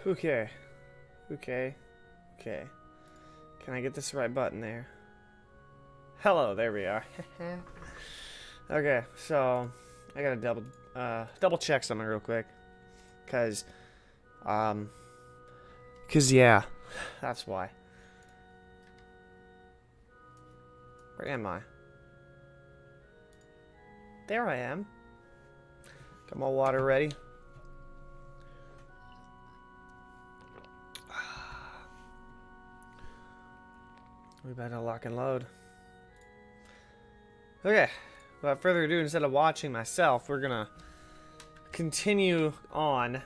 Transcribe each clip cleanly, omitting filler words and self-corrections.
Okay. Can I get this right button there? Hello, there we are. Okay, so I gotta double check something real quick, cause yeah, that's why. Where am I? There I am. Got my water ready. We better lock and load. Okay, without further ado, instead of watching myself, we're gonna continue on.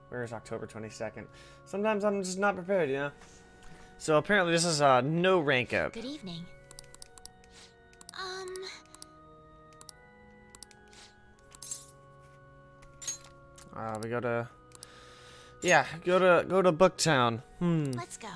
Where's October 22nd? Sometimes I'm just not prepared, you know? So apparently this is a no rank up. Good evening. We go to... Yeah, go to Booktown. Let's go.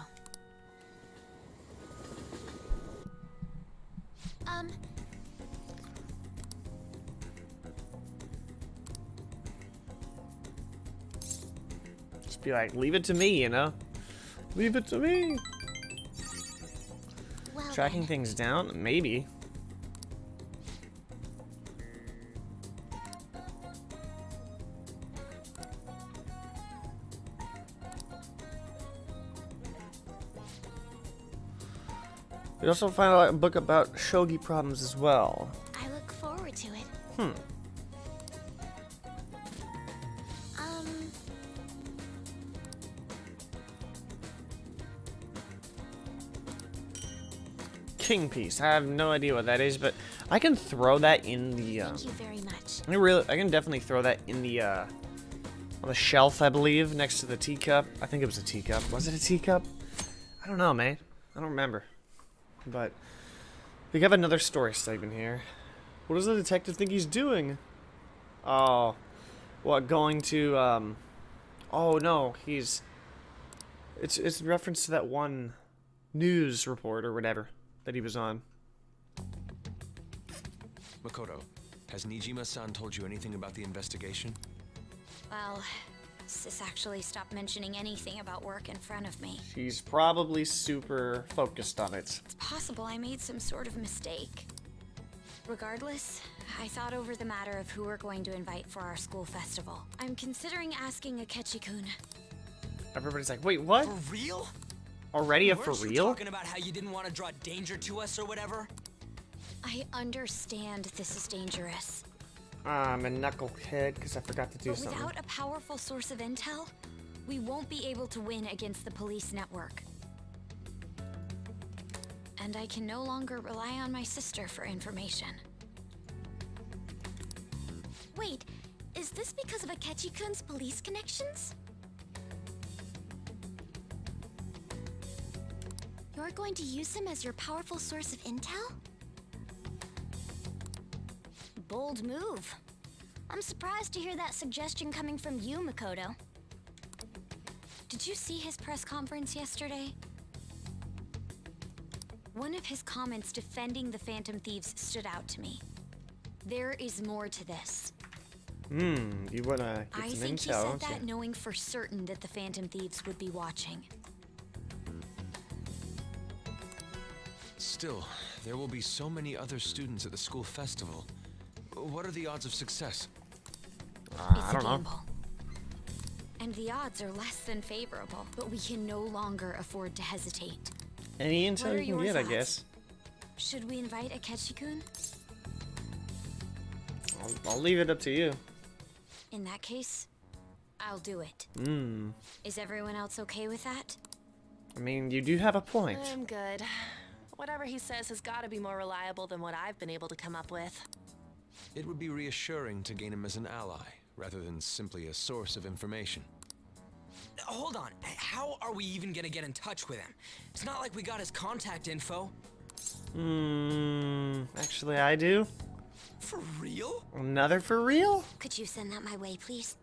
Just be like, leave it to me, you know? Leave it to me. Well, Tracking then. things down? Maybe. We also find out a book about shogi problems as well. I look forward to it. King piece. I have no idea what that is, but I can throw that in the. Thank you very much. I can definitely throw that in the on the shelf, I believe, next to the teacup. I think it was a teacup. Was it a teacup? I don't know, man. I don't remember. But we have another story segment here. What does the detective think he's doing? Oh, what, going to oh no, he's it's in reference to that one news report or whatever that he was on. Makoto, has Nijima-san told you anything about the investigation? Well, Sis actually stopped mentioning anything about work in front of me. She's probably super focused on it. It's possible I made some sort of mistake. Regardless, I thought over the matter of who we're going to invite for our school festival. I'm considering asking Akechi-kun. Everybody's like, wait, what? For real? Already a Weren't for you real? talking about how you didn't want to draw danger to us or whatever? I understand this is dangerous. I'm a knucklehead because I forgot to do But something. without a powerful source of intel, we won't be able to win against the police network. And I can no longer rely on my sister for information. Wait, is this because of Akechi-kun's police connections? You're going to use him as your powerful source of intel? Bold move. I'm surprised to hear that suggestion coming from you, Makoto. Did you see his press conference yesterday? One of his comments defending the Phantom Thieves stood out to me. There is more to this. You wanna get I some think intel, he said don't that you? knowing for certain that the Phantom Thieves would be watching. Still, there will be so many other students at the school festival. What are the odds of success? It's I a don't know. gamble. And the odds are less than favorable, but we can no longer afford to hesitate. Any What intel are you can your get, I thoughts? guess. Should we invite Akechi-kun? I'll leave it up to you. In that case, I'll do it. Hmm. Is everyone else okay with that? I mean, you do have a point. I'm good. Whatever he says has got to be more reliable than what I've been able to come up with. It would be reassuring to gain him as an ally, rather than simply a source of information. Hold on. How are we even gonna get in touch with him? It's not like we got his contact info. Actually, I do. For real? Another for real? Could you send that my way, please?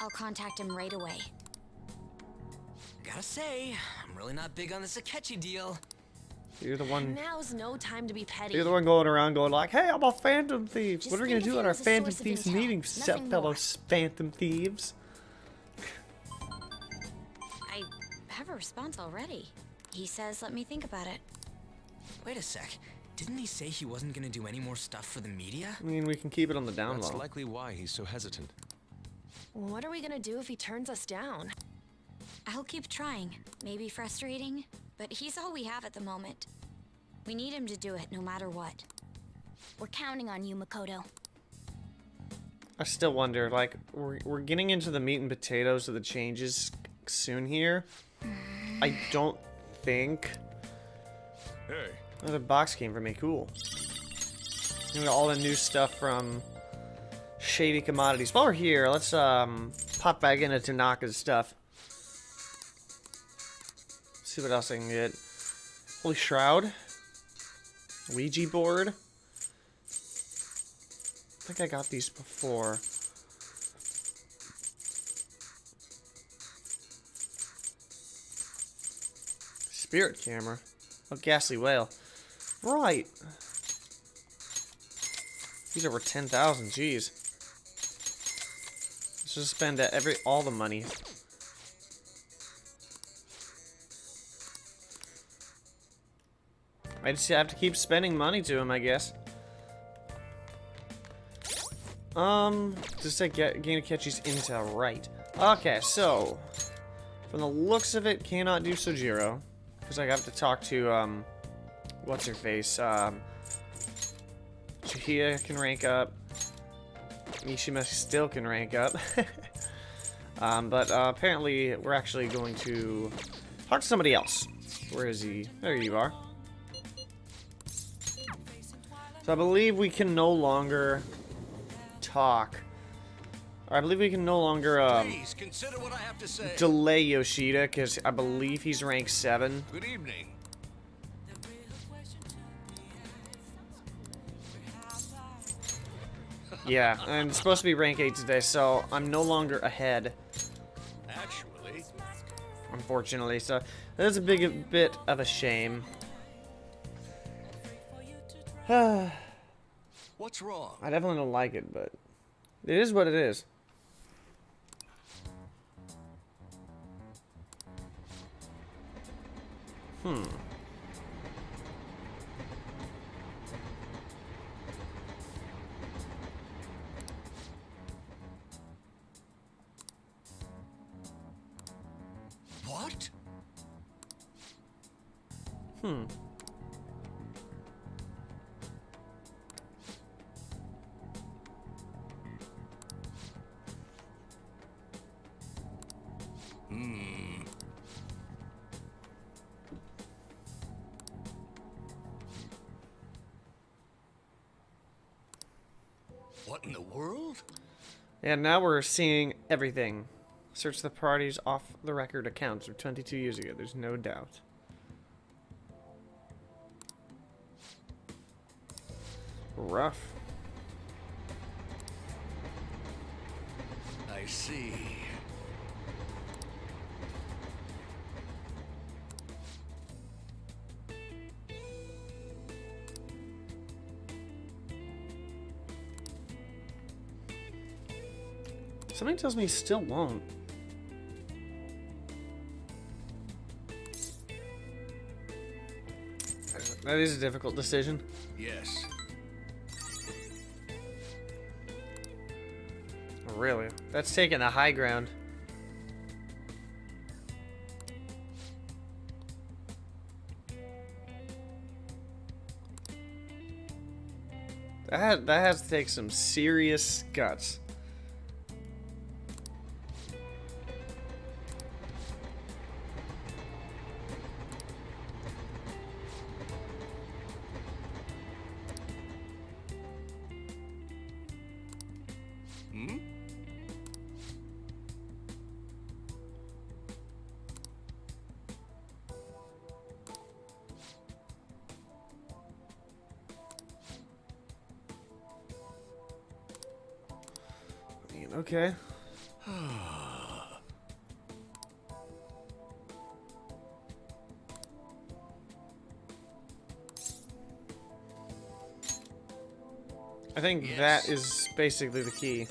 I'll contact him right away. Gotta say, I'm really not big on this Akechi deal. You're the one. Now's no time to be petty. You're the one going around going like, "Hey, I'm a Phantom Thief. Just What are we think gonna of do at him our as a Phantom source of Thieves intel, meeting, nothing fellow more." Phantom Thieves?" I have a response already. He says, let me think about it. Wait a sec. Didn't he say he wasn't gonna do any more stuff for the media? I mean, we can keep it on the down That's low. likely why he's so hesitant. What are we gonna do if he turns us down? I'll keep trying. Maybe frustrating, but he's all we have at the moment. We need him to do it no matter what. We're counting on you, Makoto. I still wonder, like, we're getting into the meat and potatoes of the changes soon here. I don't think. Hey. Another box came for me. Cool. We got all the new stuff from Shady Commodities. While we're here, let's pop back into Tanaka's stuff. See what else I can get. Holy Shroud. Ouija board. I think I got these before. Spirit camera. Oh, ghastly whale. Right. These are over 10,000. Jeez. Let's just spend all the money. I just have to keep spending money to him, I guess. Just to gain Akechi's intel, right? Okay, so from the looks of it, cannot do Sojiro because I have to talk to what's her face? Chihia can rank up. Mishima still can rank up. But apparently we're actually going to talk to somebody else. Where is he? There you are. So I believe we can no longer talk. Or I believe we can no longer Please consider what I have to say. delay Yoshida because I believe he's rank 7. Good evening. Yeah, and it's supposed to be rank 8 today, so I'm no longer ahead, Actually, unfortunately. So that's a bit of a shame. I what's wrong? definitely don't like it, but it is what it is. What? What in the world? And now we're seeing everything. Search the party's off-the-record accounts from 22 years ago. There's no doubt. Rough. I see. Something tells me he still won't. That is a difficult decision. Yes. Really? That's taking the high ground. That has to take some serious guts. Hmm? Okay. I think Yes. that is basically the key.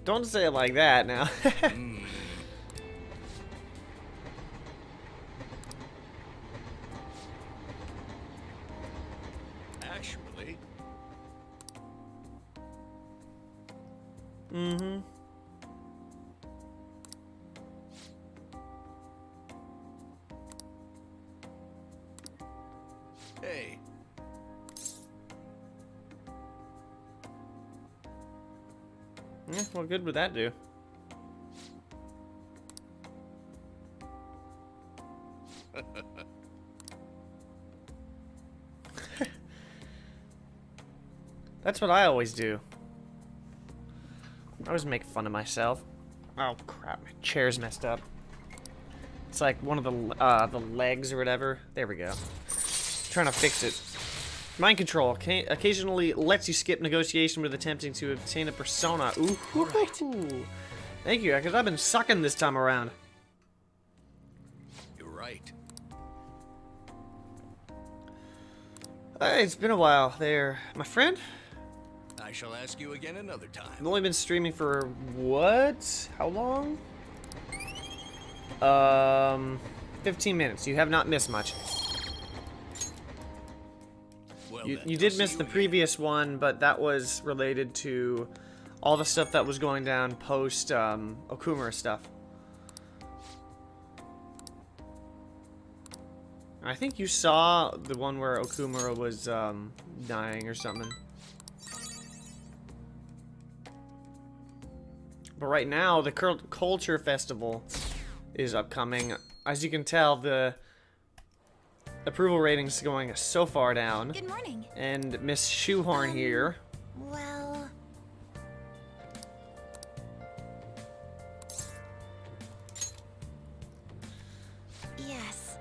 Don't say it like that now. Actually, Mm-hmm. hey, Yeah, what good would that do? That's what I always do. I always make fun of myself. Oh crap, my chair's messed up. It's like one of the legs or whatever. There we go. Trying to fix it. Mind control occasionally lets you skip negotiation with attempting to obtain a persona. Ooh, thank you, because I've been sucking this time around. you're right. Hey, it's been a while there, my friend. I shall ask you again another time. I've only been streaming for what? How long? 15 minutes. You have not missed much. Well, You then, did I'll miss see the you previous one, but that was related to all the stuff that was going down post Okumura stuff. I think you saw the one where Okumura was dying or something. But right now, the Culture Festival is upcoming. As you can tell, the approval rating's going so far down. Good morning. And Miss Shoehorn here. Well, yes.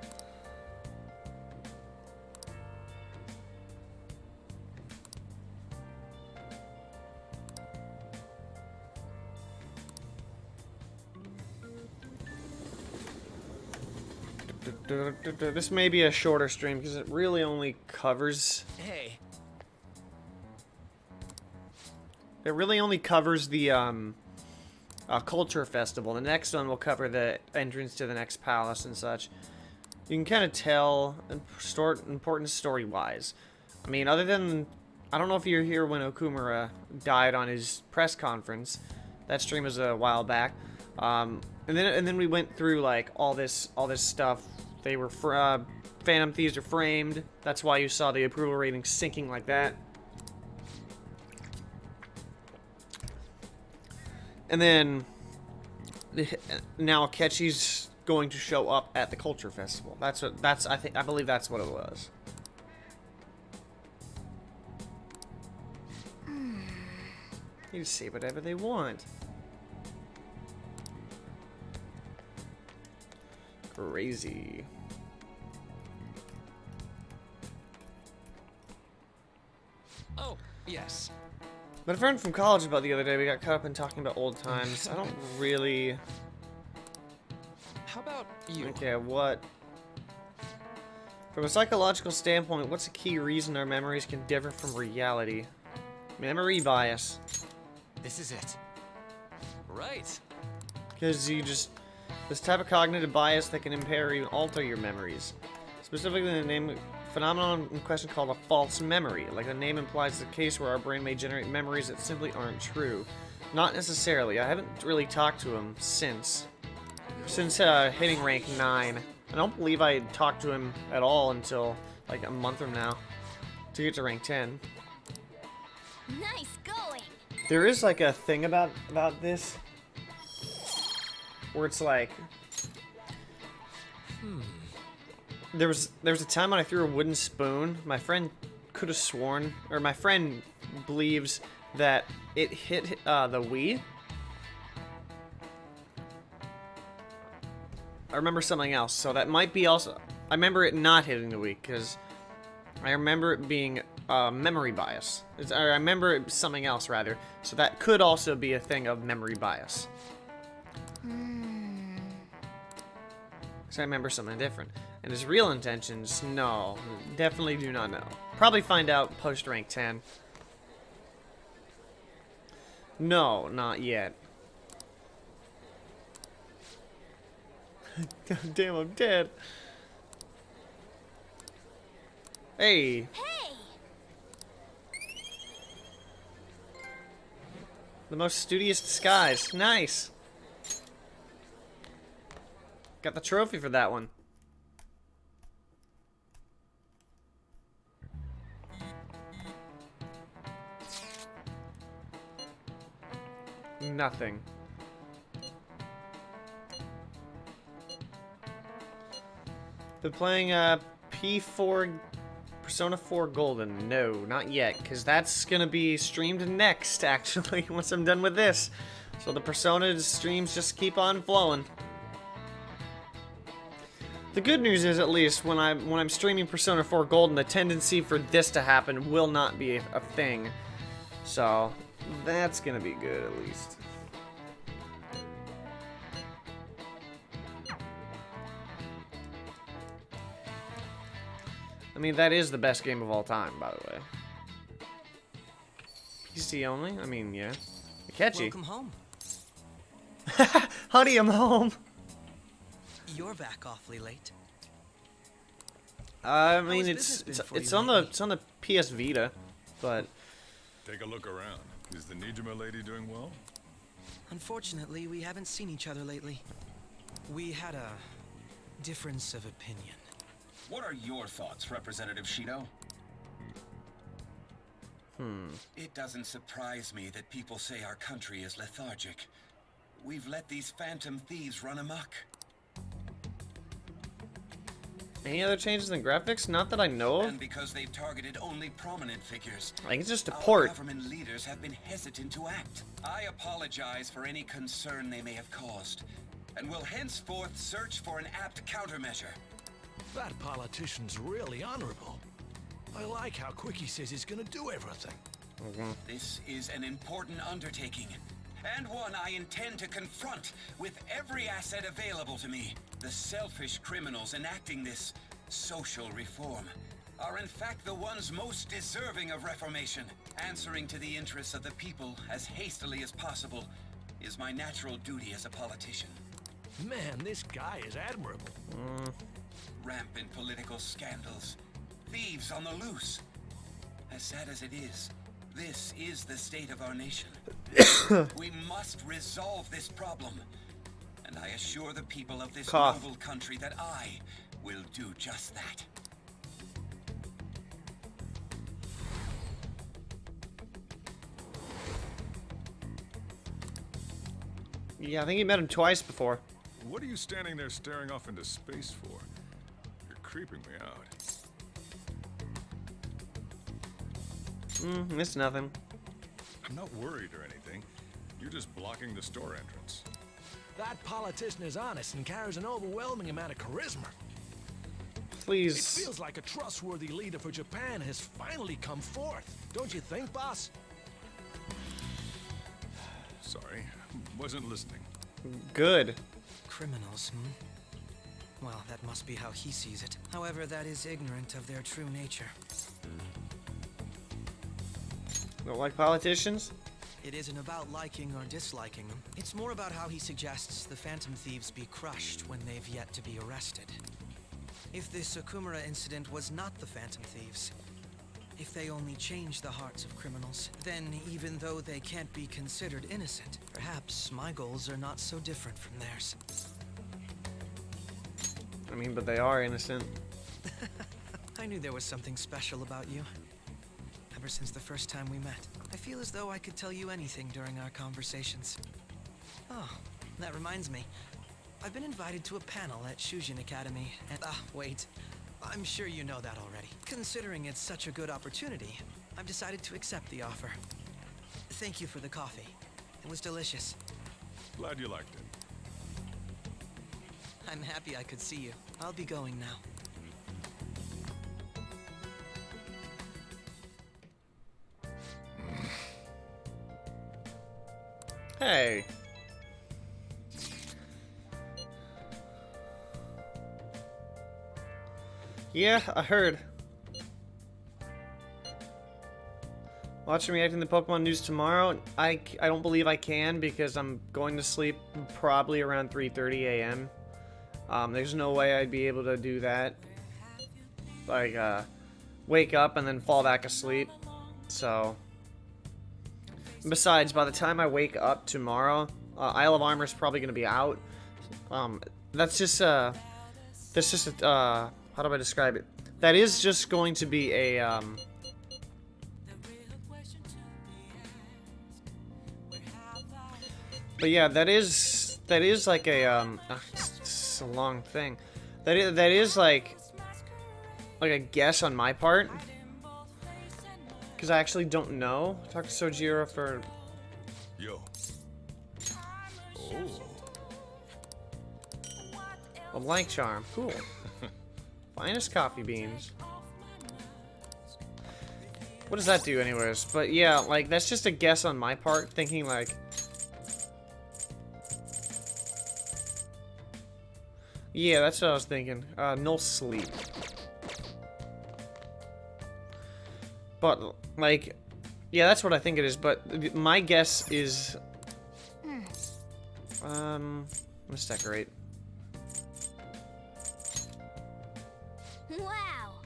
This may be a shorter stream because it really only covers... Hey, It really only covers the Culture Festival. The next one will cover the entrance to the next palace and such. You can kind of tell important story-wise. I mean, other than... I don't know if you were here when Okumura died on his press conference. That stream was a while back. And then we went through like all this stuff. They were Phantom Thieves are framed. That's why you saw the approval rating sinking like that. And then now Akechi's going to show up at the culture festival. I believe that's what it was. You just say whatever they want. Crazy. Oh, yes. Met a friend from college about the other day. We got caught up in talking about old times. I don't really... How about you? Okay, what? From a psychological standpoint, what's a key reason our memories can differ from reality? Memory bias. This is it. Right. Because this type of cognitive bias that can impair or even alter your memories. Specifically, the name phenomenon in question called a false memory. Like the name implies, the case where our brain may generate memories that simply aren't true. Not necessarily. I haven't really talked to him since hitting rank 9. I don't believe I talked to him at all until like a month from now to get to rank 10. Nice going. There is like a thing about this where it's like there was a time when I threw a wooden spoon. My friend could have sworn, or my friend believes that it hit the Wii. I remember something else, so that might be also. I remember it not hitting the Wii because I remember it being memory bias. I remember it something else rather, so that could also be a thing of memory bias. Because I remember something different. And his real intentions, no, definitely do not know. Probably find out post rank 10. No, not yet. God damn, I'm dead. Hey. Hey! The most studious disguise. Nice. Got the trophy for that one. Nothing. Been playing P4 Persona 4 Golden. No, not yet, because that's gonna be streamed next, actually, once I'm done with this. So the Persona streams just keep on flowing. The good news is, at least, when I'm streaming Persona 4 Golden, the tendency for this to happen will not be a thing. So that's gonna be good, at least. I mean, that is the best game of all time, by the way. PC only? I mean, yeah. Catchy. Welcome home. Honey, I'm home. You're back awfully late. I mean, has it's business been for it's you on lately? the PS Vita, but Take a look around. Is the Nijima lady doing well? Unfortunately, we haven't seen each other lately. We had a difference of opinion. What are your thoughts, Representative Shido? It doesn't surprise me that people say our country is lethargic. We've let these phantom thieves run amok. any other changes in graphics? Not that I know of. And because they've targeted only prominent figures, I think it's just a our port. government leaders have been hesitant to act. I apologize for any concern they may have caused, and will henceforth search for an apt countermeasure. That politician's really honorable. I like how quick he says he's gonna do everything. This is an important undertaking, and one I intend to confront with every asset available to me. The selfish criminals enacting this social reform are in fact the ones most deserving of reformation. Answering to the interests of the people as hastily as possible is my natural duty as a politician. Man, this guy is admirable. Rampant political scandals, thieves on the loose. As sad as it is, this is the state of our nation. We must resolve this problem, and I assure the people of this Cough. noble country that I will do just that. Yeah, I think you met him twice before. What are you standing there staring off into space for? You're creeping me out. It's nothing. I'm not worried or anything. You're just blocking the store entrance. That politician is honest and carries an overwhelming amount of charisma. It Please. feels like a trustworthy leader for Japan has finally come forth. Don't you think, boss? Sorry, wasn't listening. Good. Criminals, Well, that must be how he sees it. However, that is ignorant of their true nature. Don't like politicians? It isn't about liking or disliking them. It's more about how he suggests the Phantom Thieves be crushed when they've yet to be arrested. If this Okumura incident was not the Phantom Thieves, if they only change the hearts of criminals, then even though they can't be considered innocent, perhaps my goals are not so different from theirs. I mean, but they are innocent. I knew there was something special about you. Ever since the first time we met, I feel as though I could tell you anything during our conversations. Oh, that reminds me. I've been invited to a panel at Shujin Academy, and wait. I'm sure you know that already. Considering it's such a good opportunity, I've decided to accept the offer. Thank you for the coffee. It was delicious. Glad you liked it. I'm happy I could see you. I'll be going now. Hey. Yeah, I heard. Watching reacting to Pokemon news tomorrow. I don't believe I can because I'm going to sleep probably around 3:30 a.m. There's no way I'd be able to do that. Like, wake up and then fall back asleep. So. Besides, by the time I wake up tomorrow, Isle of Armor is probably going to be out. That's just a, how do I describe it? That is just going to be a, but yeah, that is like a, it's a long thing. That is like a guess on my part. Because I actually don't know. Talk to Sojiro for... Yo. Oh. A blank charm. Cool. Finest coffee beans. What does that do anyways? But yeah, like, that's just a guess on my part. Thinking like... Yeah, that's what I was thinking. No sleep. But, like, yeah, that's what I think it is, but my guess is, let's decorate. Wow.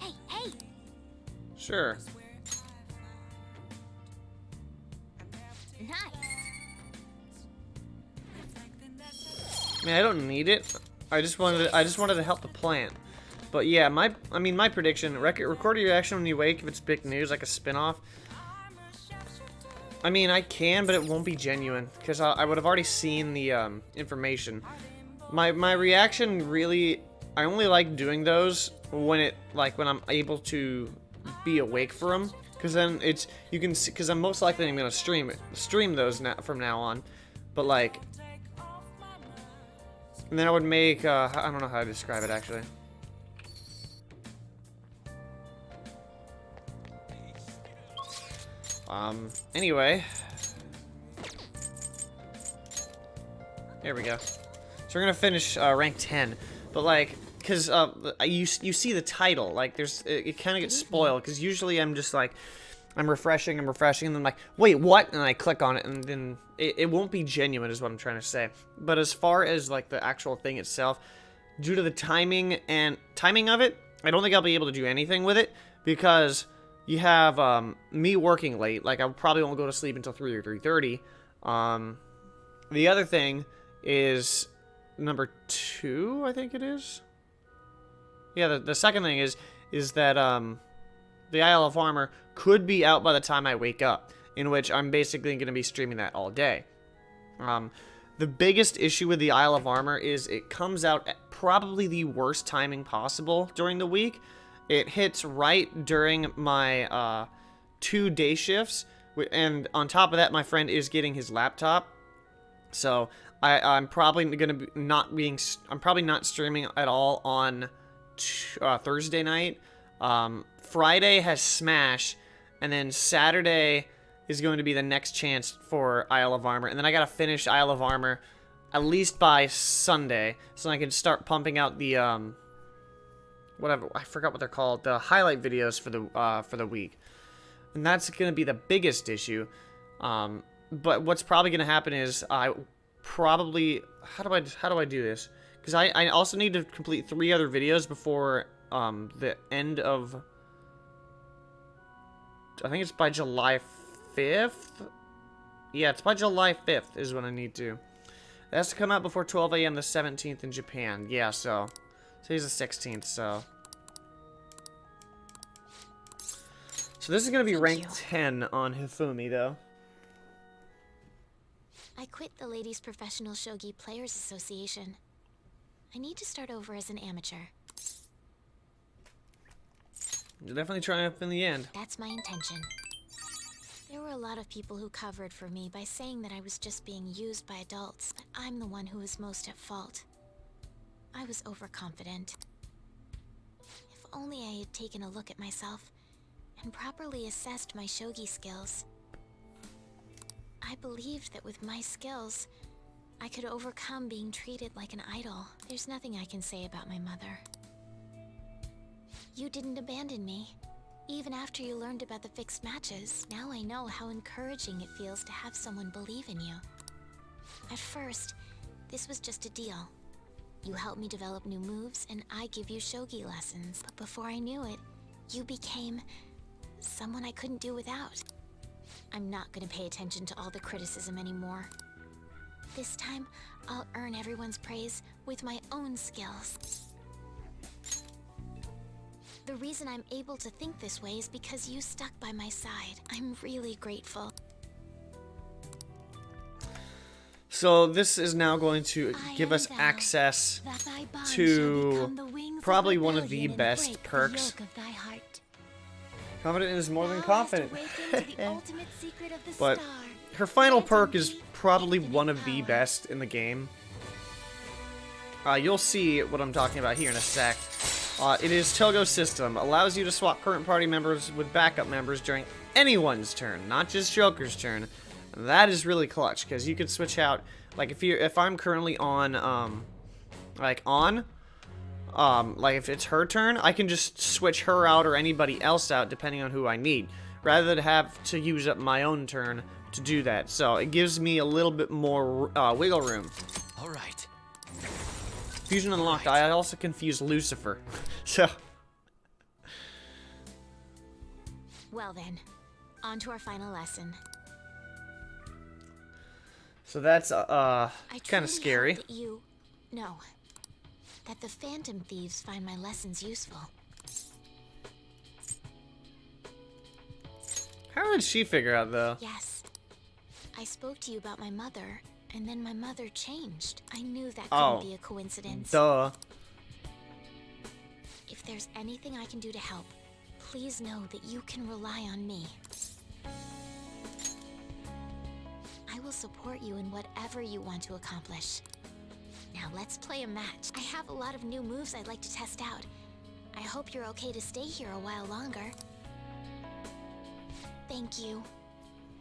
Hey, hey. Sure. Nice. I mean, I don't need it. I just wanted to help the plant. But yeah, my prediction: record a reaction when you wake if it's big news, like a spin-off. I mean, I can, but it won't be genuine because I would have already seen the information. My reaction really, I only like doing those when I'm able to be awake for them, because then you can see, because I'm most likely gonna stream those from now on, but like. And then I would make, I don't know how to describe it, actually. Anyway. There we go. So we're gonna finish, rank 10. But, like, because, you see the title, like, it kind of gets spoiled, because usually I'm just, like, I'm refreshing, and then I'm like, wait, what? And I click on it, and then it won't be genuine is what I'm trying to say. But as far as, like, the actual thing itself, due to the timing of it, I don't think I'll be able to do anything with it, because you have, me working late. Like, I probably won't go to sleep until 3 or 3:30. The other thing is number 2, I think it is. Yeah, the second thing is that, the Isle of Armor could be out by the time I wake up, in which I'm basically going to be streaming that all day. The biggest issue with the Isle of Armor is it comes out at probably the worst timing possible during the week. It hits right during my 2 day shifts, and on top of that, my friend is getting his laptop, so I'm probably gonna be I'm probably not streaming at all on Thursday night. Friday has Smash, and then Saturday is going to be the next chance for Isle of Armor, and then I gotta finish Isle of Armor at least by Sunday, so I can start pumping out the whatever, I forgot what they're called, the highlight videos for the week, and that's gonna be the biggest issue. But what's probably gonna happen is I probably how do I do this? Because I also need to complete 3 other videos before the end of, I think it's by July 5th. Yeah, it's by July 5th is when I need to. It has to come out before 12 a.m. the 17th in Japan. Yeah, so today's the 16th, so this is gonna be ranked 10 on Hifumi though. I quit the Ladies Professional Shogi Players Association. I need to start over as an amateur. You'll definitely triumph in the end. That's my intention. There were a lot of people who covered for me by saying that I was just being used by adults, but I'm the one who was most at fault. I was overconfident. If only I had taken a look at myself and properly assessed my shogi skills. I believed that with my skills, I could overcome being treated like an idol. There's nothing I can say about my mother. You didn't abandon me, even after you learned about the fixed matches. Now I know how encouraging it feels to have someone believe in you. At first, this was just a deal. You helped me develop new moves, and I give you shogi lessons. But before I knew it, you became someone I couldn't do without. I'm not gonna pay attention to all the criticism anymore. This time, I'll earn everyone's praise with my own skills. The reason I'm able to think this way is because you stuck by my side. I'm really grateful. So this is now going to give us access to probably one of the best perks. Confident is more than confident. But her final perk is probably one of the best in the game. You'll see what I'm talking about here in a sec. It is Togo System. Allows you to swap current party members with backup members during anyone's turn, not just Joker's turn. And that is really clutch, because you could switch out, like if I'm currently on, like if it's her turn, I can just switch her out or anybody else out depending on who I need, rather than have to use up my own turn to do that. So it gives me a little bit more wiggle room. All right. Fusion unlocked. I also confused Lucifer. So. Well then, on to our final lesson. So that's kind of scary. That the Phantom Thieves find my lessons useful. How did she figure out though? Yes. I spoke to you about my mother, and then my mother changed. I knew that couldn't be a coincidence. Duh. If there's anything I can do to help, please know that you can rely on me. I will support you in whatever you want to accomplish. Now let's play a match. I have a lot of new moves I'd like to test out. I hope you're okay to stay here a while longer. Thank you.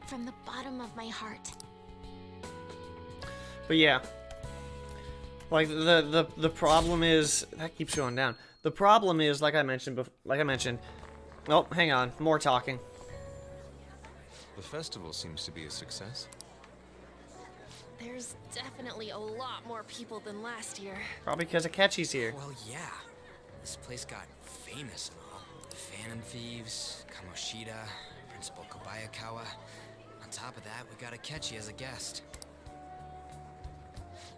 From the bottom of my heart. But yeah. Like the problem is that keeps going down. The problem is, like I mentioned, oh, hang on, more talking. The festival seems to be a success. There's definitely a lot more people than last year. Probably because Akechi's here. Well, yeah. This place got famous and all. The Phantom Thieves, Kamoshida, Principal Kobayakawa. On top of that, we got Akechi as a guest.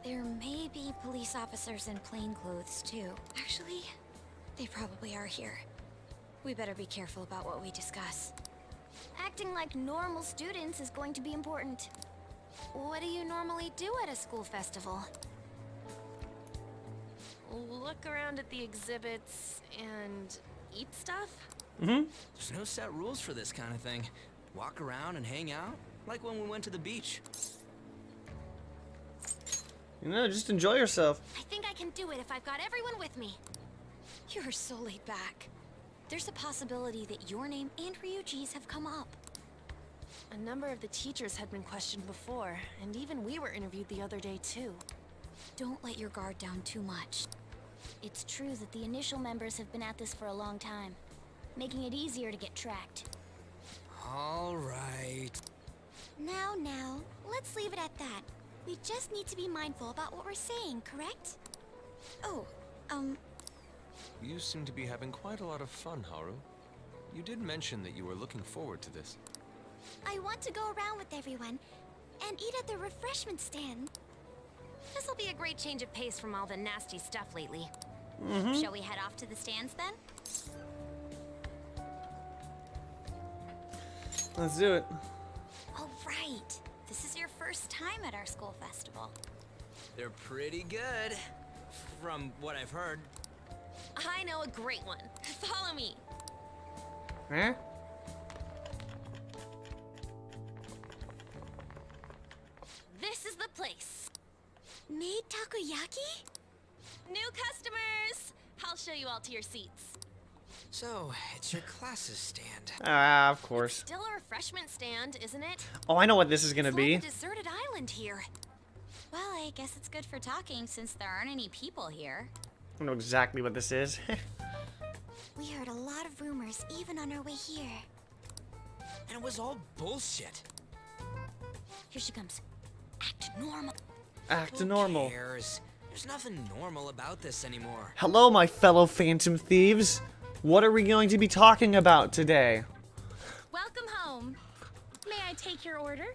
There may be police officers in plainclothes, too. Actually, they probably are here. We better be careful about what we discuss. Acting like normal students is going to be important. What do you normally do at a school festival? Look around at the exhibits and eat stuff? There's no set rules for this kind of thing. Walk around and hang out, like when we went to the beach. You know, just enjoy yourself. I think I can do it if I've got everyone with me. You're so laid back. There's a possibility that your name and Ryuji's have come up. A number of the teachers had been questioned before, and even we were interviewed the other day too. Don't let your guard down too much. It's true that the initial members have been at this for a long time, making it easier to get tracked. All right. Now, let's leave it at that. We just need to be mindful about what we're saying, correct? Oh, You seem to be having quite a lot of fun, Haru. You did mention that you were looking forward to this. I want to go around with everyone and eat at the refreshment stand. This'll be a great change of pace from all the nasty stuff lately. Shall we head off to the stands then? Let's do it. Oh, right. This is your first time at our school festival. They're pretty good, from what I've heard. I know a great one. Follow me. Huh? This is the place. Made takoyaki? New customers! I'll show you all to your seats. So, it's your class's stand. Ah, of course. Still a refreshment stand, isn't it? Oh, I know what this is gonna It's be. like a deserted island here. Well, I guess it's good for talking since there aren't any people here. I know exactly what this is. We heard a lot of rumors even on our way here. And it was all bullshit. Here she comes. Act normal. Act Who normal. cares? There's nothing normal about this anymore. Hello, my fellow Phantom Thieves. What are we going to be talking about today? Welcome home. May I take your order?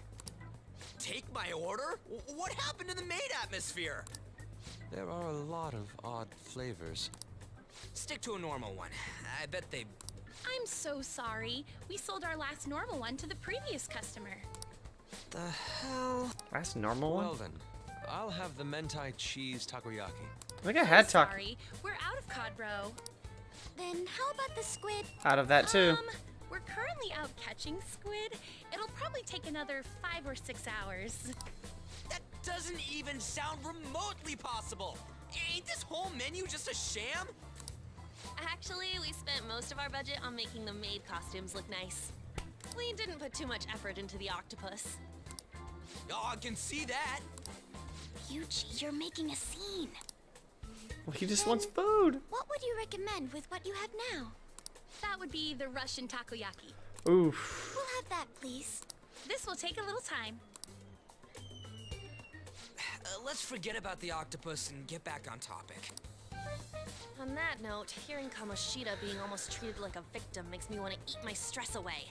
Take my order? What happened to the maid atmosphere? There are a lot of odd flavors. Stick to a normal one. I bet they... I'm so sorry. We sold our last normal one to the previous customer. The hell? That's a normal one? Well then, I'll have the mentai cheese takoyaki. I think I had talk Sorry, we're out of cod roe. Then how about the squid? out of that too. We're currently out catching squid. It'll probably take another 5 or 6 hours. That doesn't even sound remotely possible. Ain't this whole menu just a sham? Actually, we spent most of our budget on making the maid costumes look nice. We didn't put too much effort into the octopus. Oh, I can see that. Yuji, you're making a scene. Well, he just wants food. What would you recommend with what you have now? That would be the Russian takoyaki. Oof. We'll have that, please. This will take a little time. Let's forget about the octopus and get back on topic. On that note, hearing Kamoshida being almost treated like a victim makes me want to eat my stress away.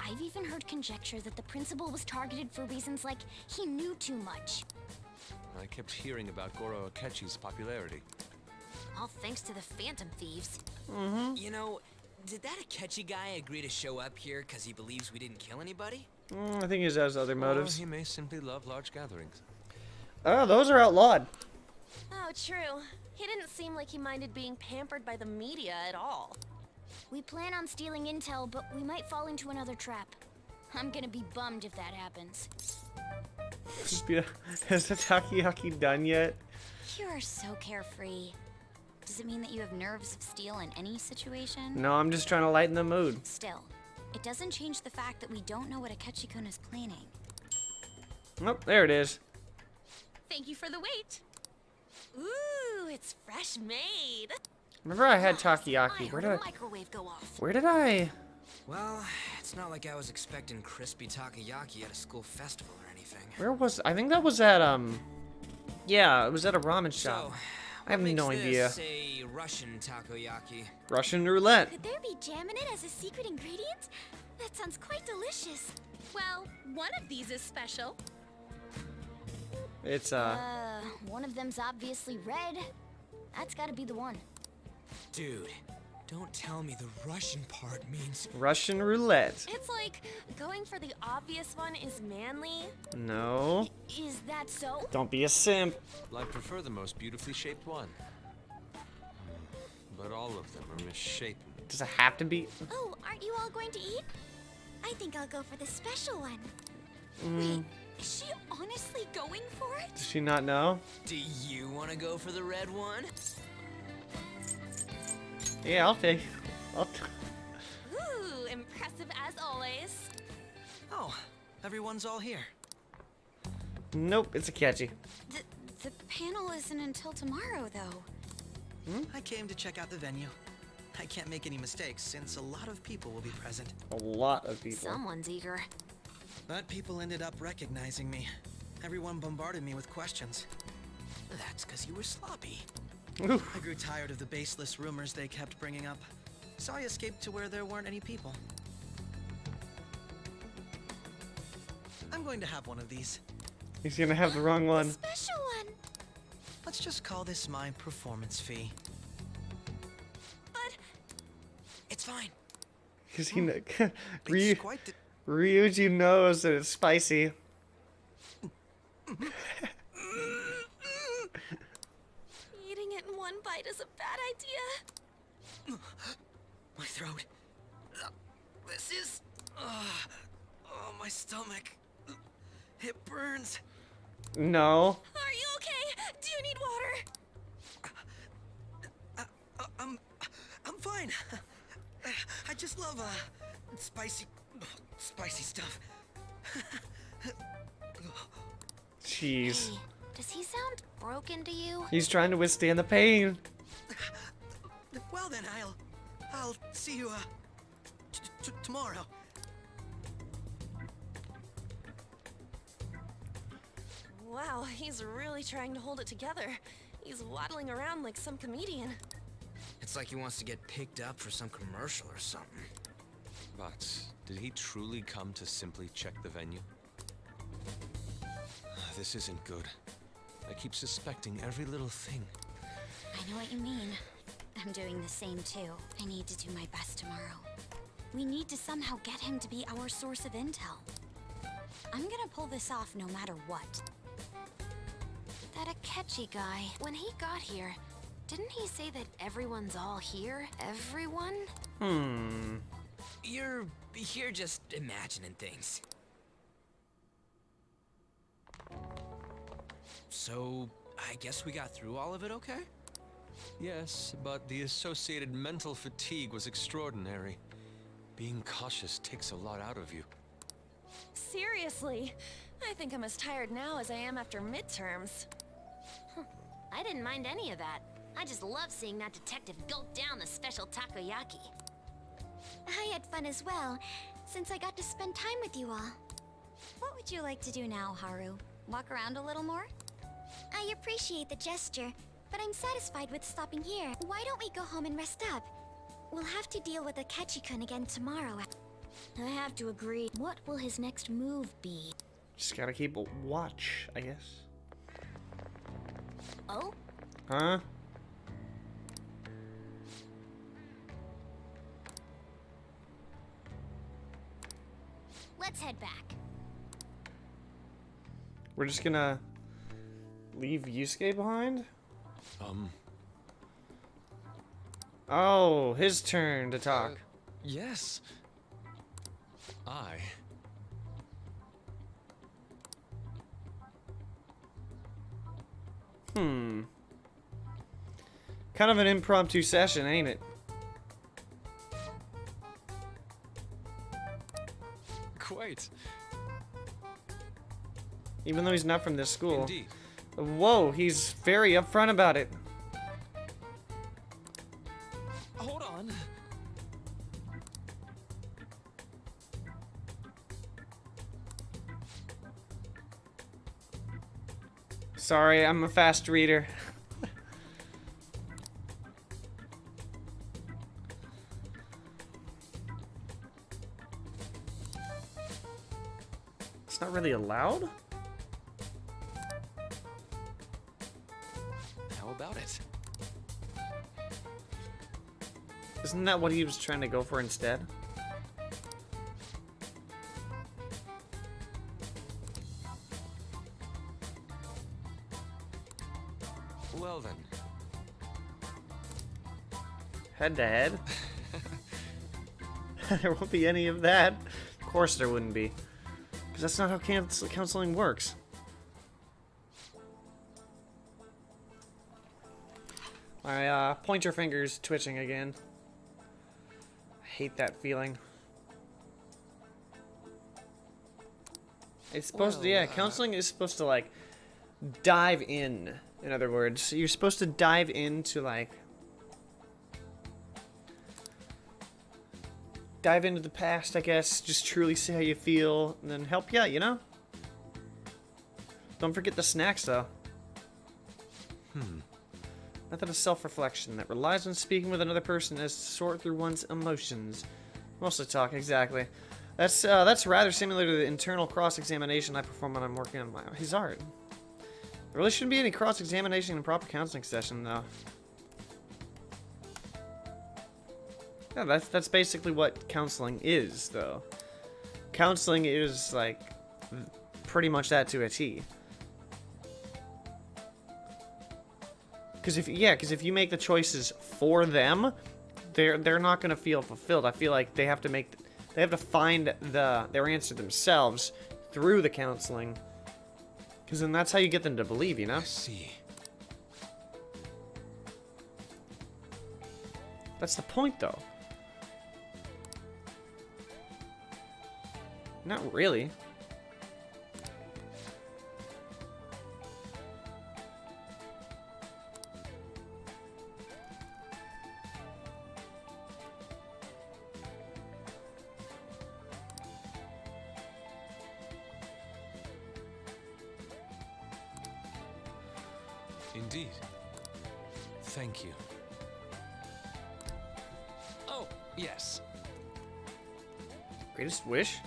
I've even heard conjecture that the principal was targeted for reasons like he knew too much. I kept hearing about Goro Akechi's popularity. All thanks to the Phantom Thieves. You know, did that Akechi guy agree to show up here because he believes we didn't kill anybody? I think he has other Or motives. he may simply love large gatherings. Oh, those are outlawed. Oh, true. He didn't seem like he minded being pampered by the media at all. We plan on stealing intel, but we might fall into another trap. I'm gonna be bummed if that happens. Is the takoyaki done yet? You are so carefree. Does it mean that you have nerves of steel in any situation? No, I'm just trying to lighten the mood. Still, it doesn't change the fact that we don't know what Akechi-kun is planning. Nope, there it is. Thank you for the wait. Ooh, it's fresh made. Remember I had I takoyaki. heard a microwave go off. Where did I? Well, it's not like I was expecting crispy takoyaki at a school festival or anything. Where was? I think that was at yeah, it was at a ramen shop. So, I have what no makes idea. this a Russian takoyaki? Russian roulette. Could there be jam in it as a secret ingredient? That sounds quite delicious. Well, one of these is special. It's One of them's obviously red. That's gotta be the one. Dude, Don't tell me the Russian part means... Russian roulette. It's like going for the obvious one is manly. No. Is that so? Don't be a simp. I prefer the most beautifully shaped one. But all of them are misshapen. Does it have to be? Oh, aren't you all going to eat? I think I'll go for the special one. Wait, is she honestly going for it? Does she not know? Do you want to go for the red one? Yeah, I'll take. Ooh, impressive as always. Oh, everyone's all here. Nope, it's a catchy. The panel isn't until tomorrow, though. I came to check out the venue. I can't make any mistakes since a lot of people will be present. A lot of people. Someone's eager. But people ended up recognizing me. Everyone bombarded me with questions. That's because you were sloppy. Oof. I grew tired of the baseless rumors they kept bringing up, so I escaped to where there weren't any people. I'm going to have one of these. He's gonna have the wrong one. Special one. Let's just call this my performance fee. But It's fine. Cause he It's quite the... Ryuji knows that it's spicy. eating it in one bite is a bad idea. My throat. This is... oh, my stomach. It burns. No. Are you okay? Do you need water? I'm fine. I just love spicy stuff. Jeez. Hey, does he sound broken to you? He's trying to withstand the pain. Well then, I'll see you tomorrow. Wow, he's really trying to hold it together. He's waddling around like some comedian. It's like he wants to get picked up for some commercial or something. But did he truly come to simply check the venue? This isn't good. I keep suspecting every little thing. I know what you mean. I'm doing the same too. I need to do my best tomorrow. We need to somehow get him to be our source of intel. I'm gonna pull this off no matter what. That Akechi guy, when he got here, didn't he say that everyone's all here? Everyone? You're just imagining things. So, I guess we got through all of it okay? Yes, but the associated mental fatigue was extraordinary. Being cautious takes a lot out of you. Seriously, I think I'm as tired now as I am after midterms. I didn't mind any of that. I just love seeing that detective gulp down the special takoyaki. I had fun as well, since I got to spend time with you all. What would you like to do now, Haru? Walk around a little more? I appreciate the gesture, but I'm satisfied with stopping here. Why don't we go home and rest up? We'll have to deal with Akechi-kun again tomorrow. I have to agree. What will his next move be? Just gotta keep a watch, I guess. Oh? Huh? Let's head back. We're just gonna leave Yusuke behind? Oh, his turn to talk. Yes. Kind of an impromptu session, ain't it? Quite. Even though he's not from this school. Indeed. Whoa, he's very upfront about it. Hold on. Sorry, I'm a fast reader. It's not really allowed? How about it? Isn't that what he was trying to go for instead? Well then. Head to head? There won't be any of that. Of course there wouldn't be. Because that's not how counseling works. My pointer finger's twitching again. I hate that feeling. It's supposed to, yeah, counseling is supposed to, like, dive in other words. You're supposed to dive into, like, dive into the past, I guess, just truly see how you feel, and then help you out, you know? Don't forget the snacks, though. Method of self-reflection that relies on speaking with another person as to sort through one's emotions. Mostly talk, exactly. That's rather similar to the internal cross-examination I perform when I'm working on his art. There really shouldn't be any cross-examination in a proper counseling session, though. Yeah, that's basically what counseling is, though. Counseling is, like, pretty much that to a T. Because if you make the choices for them, they're not gonna feel fulfilled. I feel like they have to find their answer themselves through the counseling. Because then that's how you get them to believe, you know? I see. That's the point, though. Not really. Indeed. Thank you. Oh, yes. Greatest wish?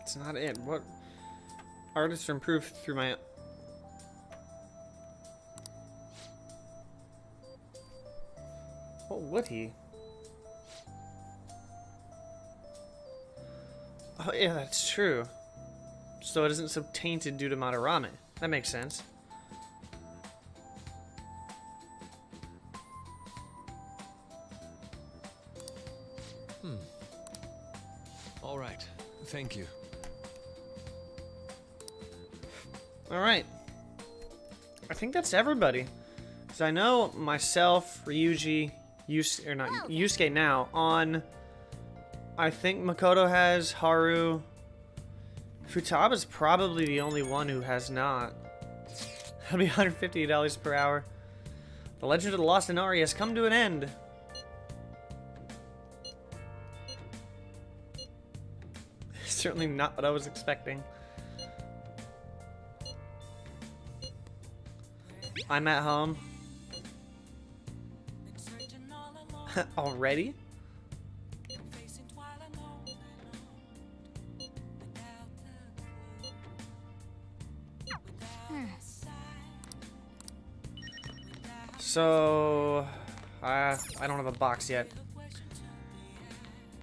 It's not it. What? Artists are improved through my... What would he? Oh, yeah, that's true. So it isn't so tainted due to Madarame. That makes sense. All right. Thank you. All right. I think that's everybody. Because I know myself, Ryuji, Yusuke now, on... I think Makoto has, Haru. Futaba's probably the only one who has not. That'll be $150 per hour. The Legend of the Lost Inari has come to an end. Certainly not what I was expecting. I'm at home. Already? So, I don't have a box yet.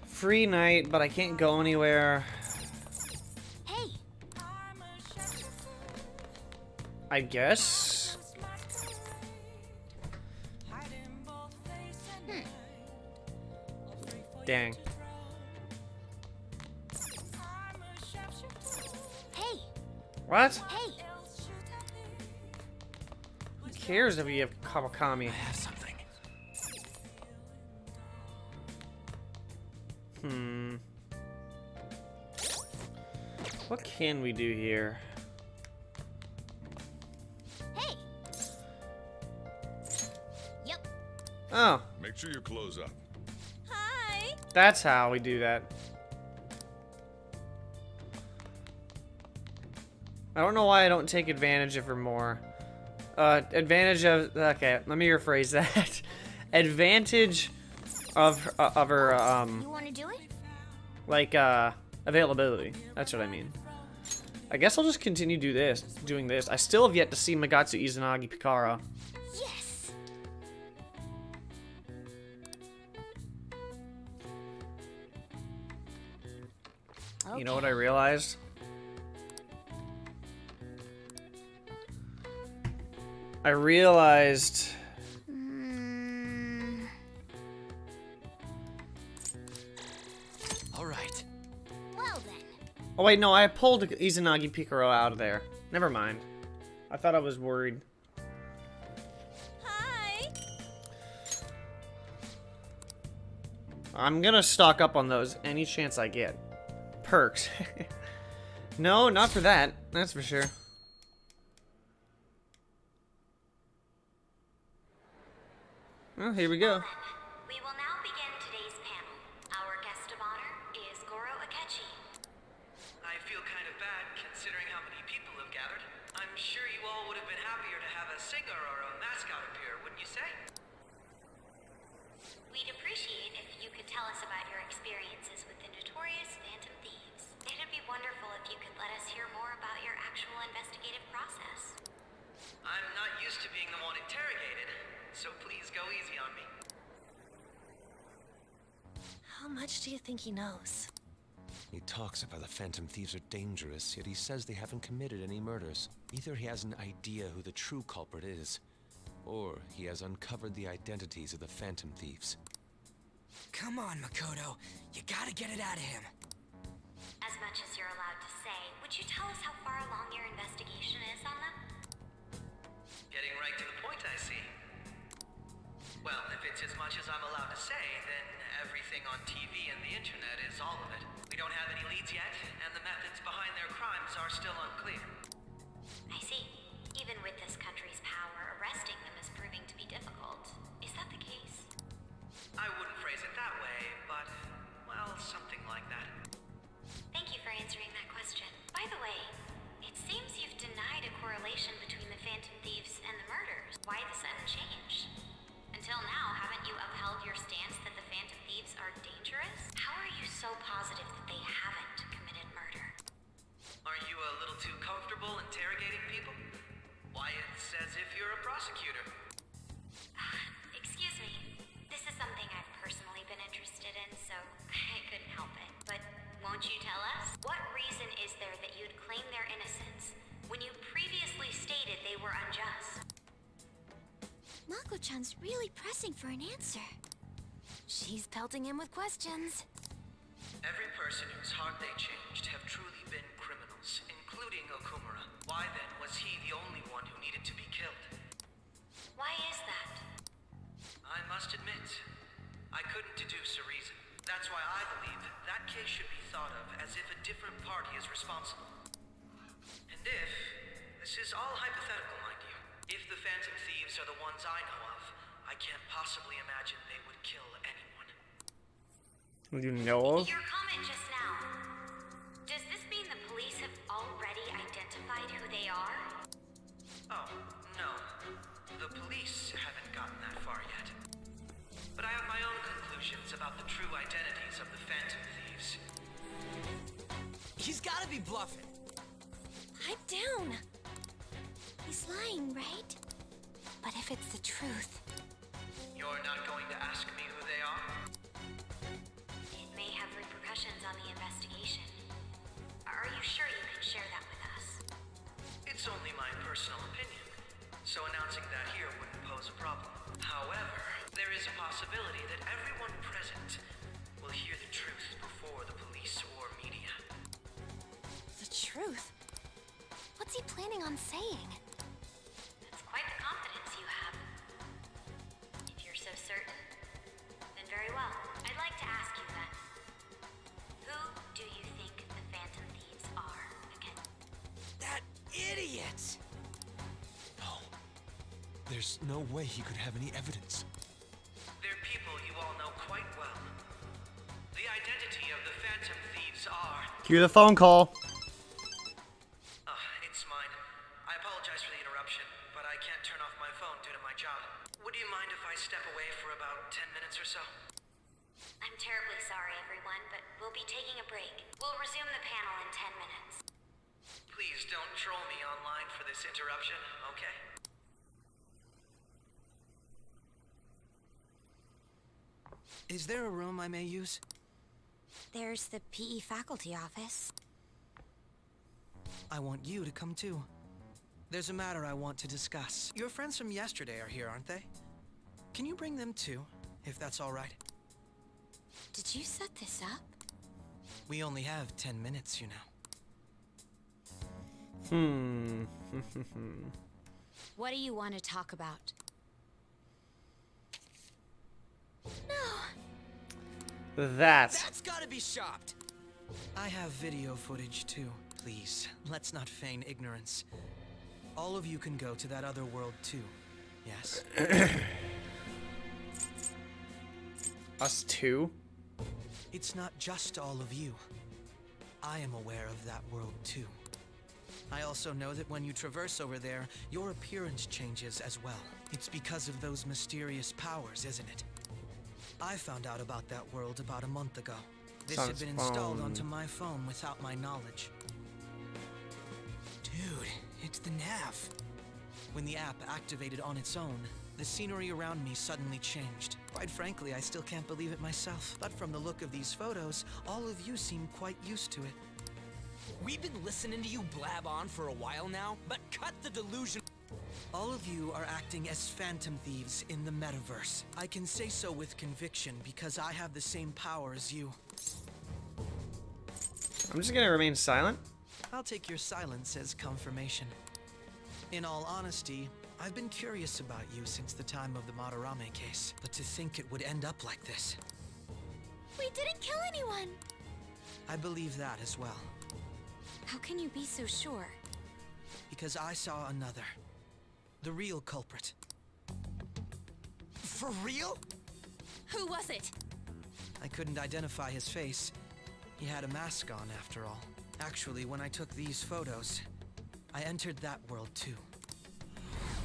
Free night, but I can't go anywhere. Hey. I guess. Dang. Hey. What? Hey. Who cares if you have Kawakami? I have something. What can we do here? Hey. Yep. Oh, Make sure you close up. Hi. that's how we do that. I don't know why I don't take advantage of her more. Advantage of... Okay, let me rephrase that. Advantage of her, You want to do it? like, availability. That's what I mean. I guess I'll just continue doing this. I still have yet to see Magatsu Izanagi Pikara. Yes! You know what I realized? I realized... All right. Well then. Oh wait, no, I pulled Izanagi Pikaro out of there. Never mind. I thought I was worried. Hi! I'm gonna stock up on those any chance I get. Perks. No, not for that. That's for sure. Well, here we go. We will now begin today's panel. Our guest of honor is Goro Akechi. I feel kind of bad considering how many people have gathered. I'm sure you all would have been happier to have a SEGA or a mascot appear, wouldn't you say? We'd appreciate if you could tell us about your experiences with the notorious Phantom Thieves. It'd be wonderful if you could let us hear more about your actual investigative process. I'm not used to being the one interrogated, so please go easy on me. How much do you think he knows? He talks about the Phantom Thieves are dangerous, yet he says they haven't committed any murders. Either he has an idea who the true culprit is, or he has uncovered the identities of the Phantom Thieves. Come on, Makoto. You gotta get it out of him. As much as you're allowed to say, would you tell us how far along your investigation is on them? Getting right to the point, I see. Well, if it's as much as I'm allowed to say, then everything on TV and the internet is all of it. We don't have any leads yet, and the methods behind their crimes are still unclear. I see. Even with this country's power, arresting them is proving to be difficult. Is that the case? I wouldn't phrase it that way, but, well, something like that. Thank you for answering that question. By the way, it seems you've denied a correlation between the Phantom Thieves and the murders. Why the sudden change? Until now, haven't you upheld your stance that the Phantom Thieves are dangerous? How are you so positive that they haven't committed murder? Are you a little too comfortable interrogating people? Why, it's as if you're a prosecutor. Excuse me. This is something I've personally been interested in, so I couldn't help it. But won't you tell us? What reason is there that you'd claim their innocence when you previously stated they were unjust? Mako-chan's really pressing for an answer. She's pelting him with questions. Every person whose heart they changed have truly been criminals, including Okumura. Why then was he the only one who needed to be killed? Why is that? I must admit, I couldn't deduce a reason. That's why I believe that case should be thought of as if a different party is responsible. And if, this is all hypothetical, mind you, if the Phantom Thieves are the ones I know of, I can't possibly imagine they would kill anyone. You know of? Your comment just now. Does this mean the police have already identified who they are? Oh, no. The police haven't gotten that far yet. But I have my own conclusions about the true identities of the Phantom Thieves. He's gotta be bluffing. Pipe down. He's lying, right? But if it's the truth... You're not going to ask me who they are? It may have repercussions on the investigation. Are you sure you can share that with us? It's only my personal opinion, so announcing that here wouldn't pose a problem. However, there is a possibility that everyone present will hear the truth before the police or media. The truth? What's he planning on saying? That's quite the confidence you have. If you're so certain, then very well. I'd like to ask you then. Who do you think the Phantom Thieves are again? That idiot! No. There's no way he could have any evidence. They're people you all know quite well. The identity of the Phantom Thieves are... Cue the phone call. It's mine. I apologize for the interruption, but I can't turn off my phone due to my job. Would you mind if I step away for about 10 minutes or so? I'm terribly sorry, everyone, but we'll be taking a break. We'll resume the panel in 10 minutes. Please Please don't troll me online for this interruption, okay? Is there a room I may use? There's the PE faculty office. I want you to come too. There's a matter I want to discuss. Your friends from yesterday are here, aren't they? Can you bring them too, if that's all right? Did you set this up? We only have 10 minutes, you know. What do you want to talk about? That's gotta be shopped! I have video footage too. Please, let's not feign ignorance. All of you can go to that other world too. Yes? Us too? It's not just all of you. I am aware of that world too. I also know that when you traverse over there, your appearance changes as well. It's because of those mysterious powers, isn't it? I found out about that world about a month ago. This had been installed onto my phone without my knowledge. Dude, it's the nav. When the app activated on its own, the scenery around me suddenly changed. Quite frankly, I still can't believe it myself. But from the look of these photos, all of you seem quite used to it. We've been listening to you blab on for a while now, but cut the delusion. All of you are acting as Phantom Thieves in the metaverse. I can say so with conviction because I have the same power as you. I'm just gonna remain silent. I'll take your silence as confirmation. In all honesty, I've been curious about you since the time of the Madarame case, but to think it would end up like this. We didn't kill anyone! I believe that as well. How can you be so sure? Because I saw another. The real culprit. For real? Who was it? I couldn't identify his face. He had a mask on, after all. Actually, when I took these photos, I entered that world too.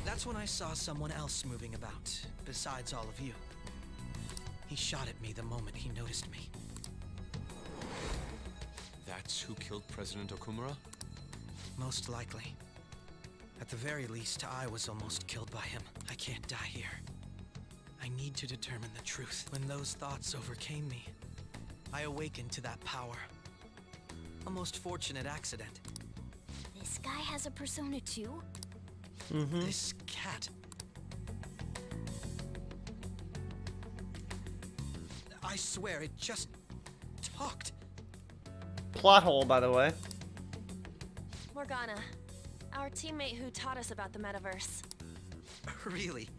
That's when I saw someone else moving about, besides all of you. He shot at me the moment he noticed me. That's who killed President Okumura? Most likely. At the very least, I was almost killed by him. I can't die here. I need to determine the truth. When those thoughts overcame me, I awakened to that power. A most fortunate accident. This guy has a persona too? This cat. I swear, it just talked. Plot hole, by the way. Morgana, our teammate who taught us about the metaverse. Really?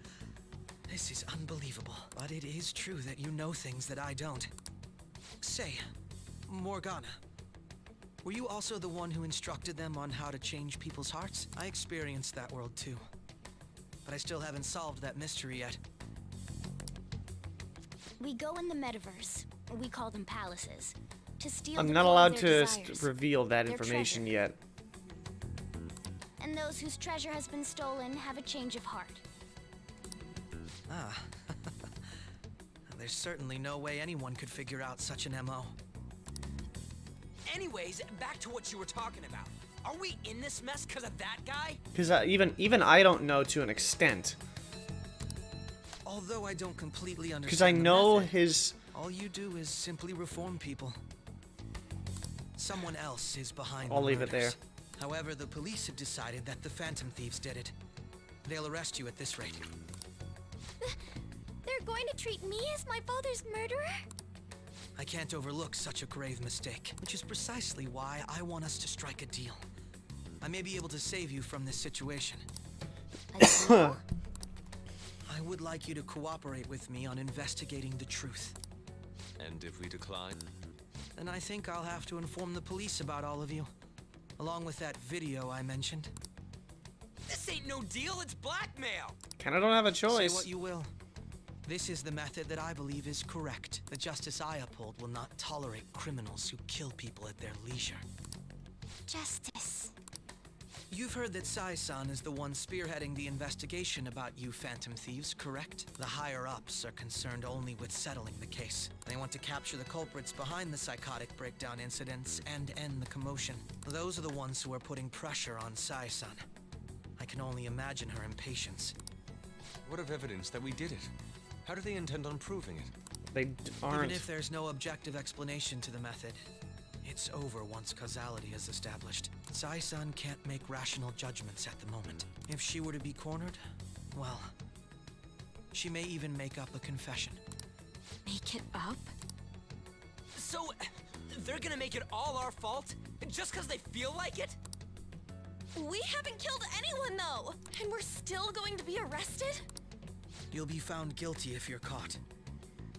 This is unbelievable. But it is true that you know things that I don't. Say, Morgana, were you also the one who instructed them on how to change people's hearts? I experienced that world too. But I still haven't solved that mystery yet. We go in the metaverse. We call them palaces. To steal I'm the not goal of allowed their to desires, reveal that their information treasure. yet. And those whose treasure has been stolen have a change of heart. Ah. There's certainly no way anyone could figure out such an MO. Anyways, back to what you were talking about. Are we in this mess because of that guy? Because even I don't know to an extent. Although I don't completely understand. Because I the know method, his. all you do is simply reform people. Someone else is behind the I'll leave it murders. there. However, the police have decided that the Phantom Thieves did it. They'll arrest you at this rate. They're going to treat me as my father's murderer? I can't overlook such a grave mistake, which is precisely why I want us to strike a deal. I may be able to save you from this situation. A deal? I would like you to cooperate with me on investigating the truth. And if we decline? Then I think I'll have to inform the police about all of you, along with that video I mentioned. This ain't no deal, it's blackmail! Kinda don't have a choice. Say what you will. This is the method that I believe is correct. The justice I uphold will not tolerate criminals who kill people at their leisure. Justice. You've heard that Sai-san is the one spearheading the investigation about you Phantom Thieves, correct? The higher-ups are concerned only with settling the case. They want to capture the culprits behind the psychotic breakdown incidents and end the commotion. Those are the ones who are putting pressure on Sai-san. I can only imagine her impatience. What of evidence that we did it? How do they intend on proving it? They aren't. Even if there's no objective explanation to the method, it's over once causality is established. Sai-san can't make rational judgments at the moment. If she were to be cornered, well, she may even make up a confession. Make it up? So, they're gonna make it all our fault? Just because they feel like it? We haven't killed anyone, though! And we're still going to be arrested? You'll be found guilty if you're caught,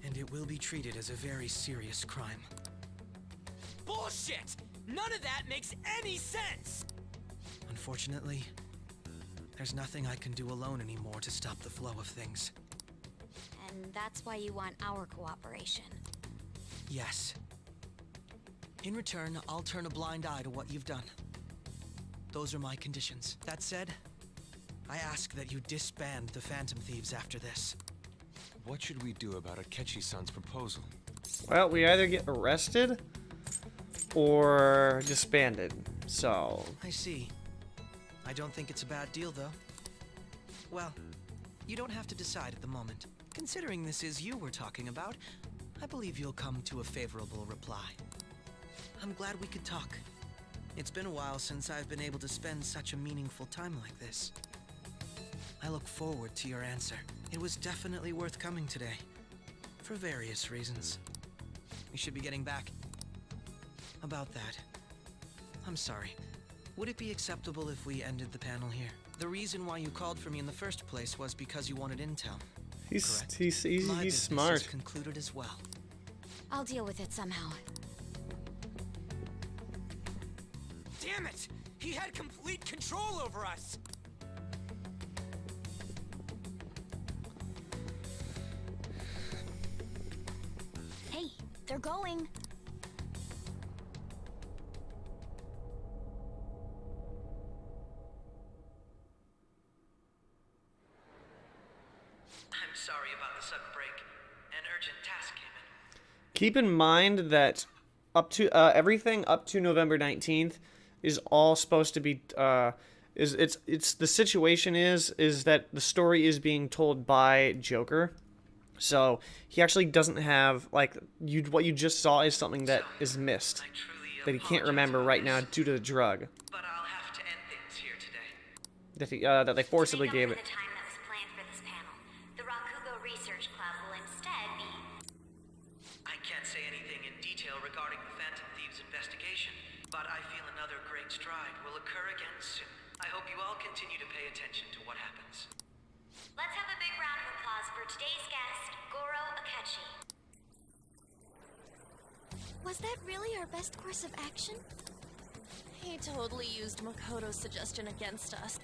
and it will be treated as a very serious crime. Bullshit! None of that makes any sense! Unfortunately, there's nothing I can do alone anymore to stop the flow of things. And that's why you want our cooperation. Yes. In return, I'll turn a blind eye to what you've done. Those are my conditions. That said, I ask that you disband the Phantom Thieves after this. What should we do about Akechi-san's proposal? Well, we either get arrested or disbanded. So I see. I don't think it's a bad deal, though. Well, you don't have to decide at the moment. Considering this is you we're talking about, I believe you'll come to a favorable reply. I'm glad we could talk. It's been a while since I've been able to spend such a meaningful time like this. I look forward to your answer. It was definitely worth coming today, for various reasons. We should be getting back. About that, I'm sorry. Would it be acceptable if we ended the panel here? The reason why you called for me in the first place was because you wanted intel. he's My business smart. is concluded as well. I'll deal with it somehow. Damn it! He had complete control over us! Hey, they're going. I'm sorry about the sudden break. An urgent task came in. Keep in mind that up to everything up to November 19th is all supposed to be it's the situation is that the story is being told by Joker. So he actually doesn't have like what you just saw is something that is missed that he can't remember right now due to the drug But I'll have to end things here today. that they forcibly gave it. The time that was planned for this panel, the Rakugo Research Club will instead be... I can't say anything in detail regarding the Phantom Thieves investigation, but I feel another great stride will occur again soon. I hope you all continue to pay attention to what happens. Let's have a big round of applause for today's guest, Goro Akechi. Was that really our best course of action? He totally used Makoto's suggestion against us.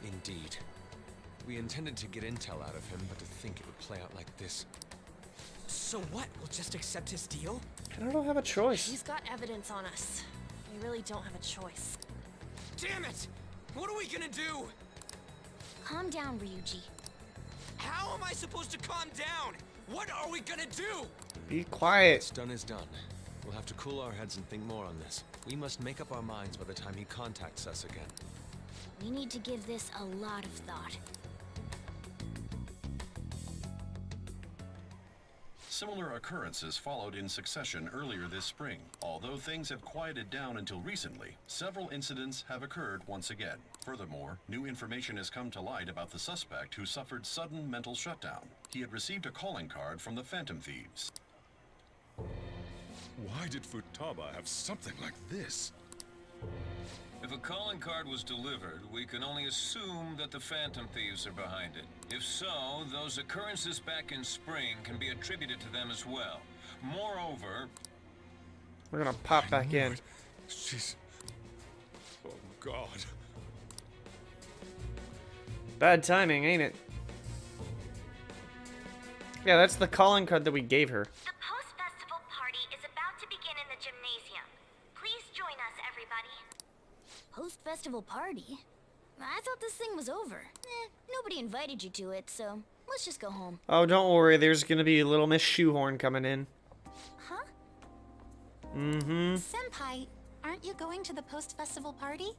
Indeed. We intended to get intel out of him, but to think it would play out like this. So what? We'll just accept his deal? I don't have a choice. He's got evidence on us. We really don't have a choice. Damn it! What are we gonna do? Calm down, Ryuji. How am I supposed to calm down? What are we gonna do? Be quiet. What's done is done. We'll have to cool our heads and think more on this. We must make up our minds by the time he contacts us again. We need to give this a lot of thought. Similar occurrences followed in succession earlier this spring. Although things have quieted down until recently, several incidents have occurred once again. Furthermore, new information has come to light about the suspect who suffered sudden mental shutdown. He had received a calling card from the Phantom Thieves. Why did Futaba have something like this? If a calling card was delivered, we can only assume that the Phantom Thieves are behind it. If so, those occurrences back in spring can be attributed to them as well. Moreover... We're gonna pop back in. She's... Oh, God. Bad timing, ain't it? Yeah, that's the calling card that we gave her. The post-festival party is about to begin in the gymnasium. Please join us, everybody. Post-festival party? I thought this thing was over. Nobody invited you to it, so let's just go home. Oh, don't worry. There's gonna be Little Miss Shoehorn coming in. Huh? Mm-hmm. Senpai, aren't you going to the post-festival party?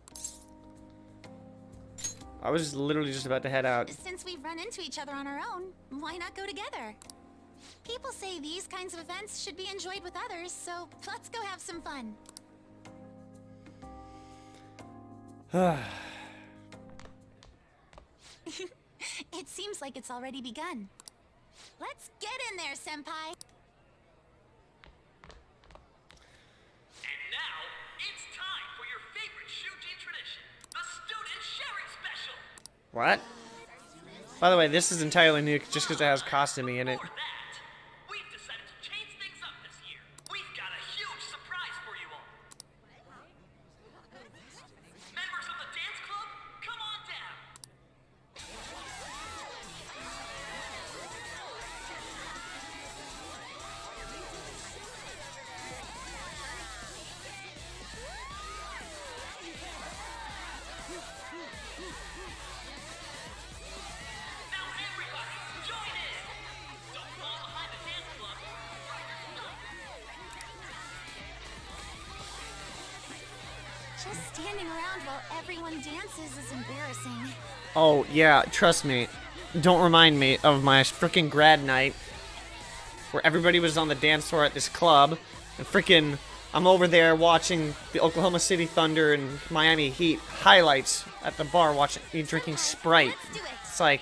I was literally just about to head out. Since we've run into each other on our own, why not go together? People say these kinds of events should be enjoyed with others, so let's go have some fun. It seems like it's already begun. Let's get in there, Senpai! And now, it's time for your favorite Shuji tradition, the Student Sharing Special! What? By the way, this is entirely new just because it has costuming in it. We've decided to change things up this year. We've got a huge surprise for you all. Members of the dance club, come on down. Now everybody, join in. Don't fall behind the dance club. Just standing around while everyone dances is embarrassing. Oh, yeah, trust me. Don't remind me of my freaking grad night where everybody was on the dance floor at this club and freaking I'm over there watching the Oklahoma City Thunder and Miami Heat highlights at the bar watching me drinking Sprite. It's like,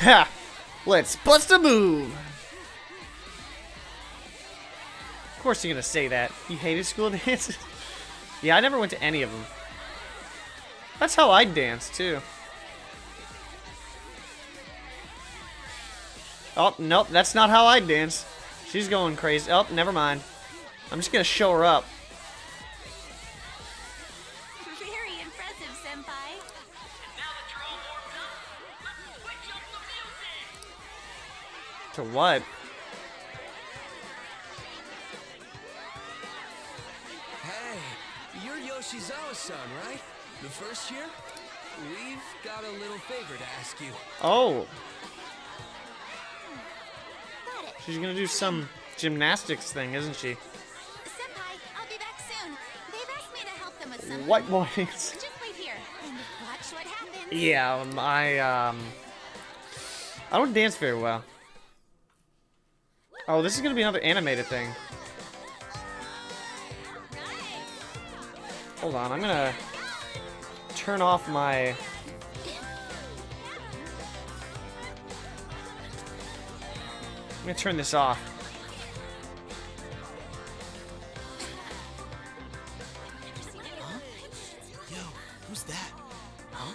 ha! Let's bust a move! Of course you're gonna say that. You hated school dances? Yeah, I never went to any of them. That's how I dance, too. Oh, nope, that's not how I dance. She's going crazy. Oh, never mind. I'm just gonna show her up. Very impressive, Senpai. To what? Hey, you're Yoshizawa-san, right? The first year? We've got a little favor to ask you. Oh. She's gonna do some gymnastics thing, isn't she? Senpai, I'll be back soon. They've asked me to help them with something. What boys? Just wait here and watch what happens. Yeah, I don't dance very well. Oh, this is gonna be another animated thing. Hold on, I'm gonna turn off my... I'm gonna turn this off. Huh? Yo, who's that? Huh?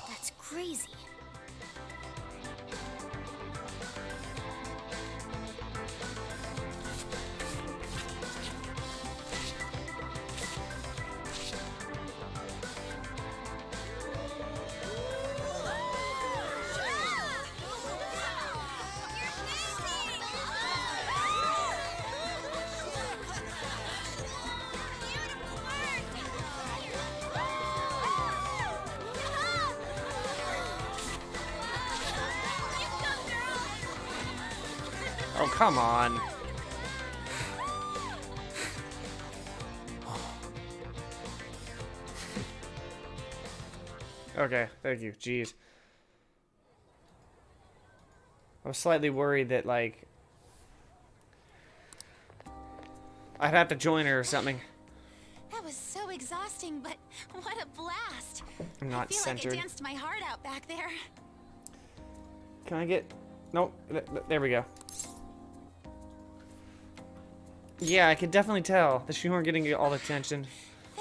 That's crazy. Oh, come on. Okay, thank you. Jeez. I was slightly worried that, like, I'd have to join her or something. That was so exhausting, but what a blast. I'm not I feel centered. like I danced my heart out back there. Can I get... Nope. There we go. Yeah, I could definitely tell that you weren't getting all the attention.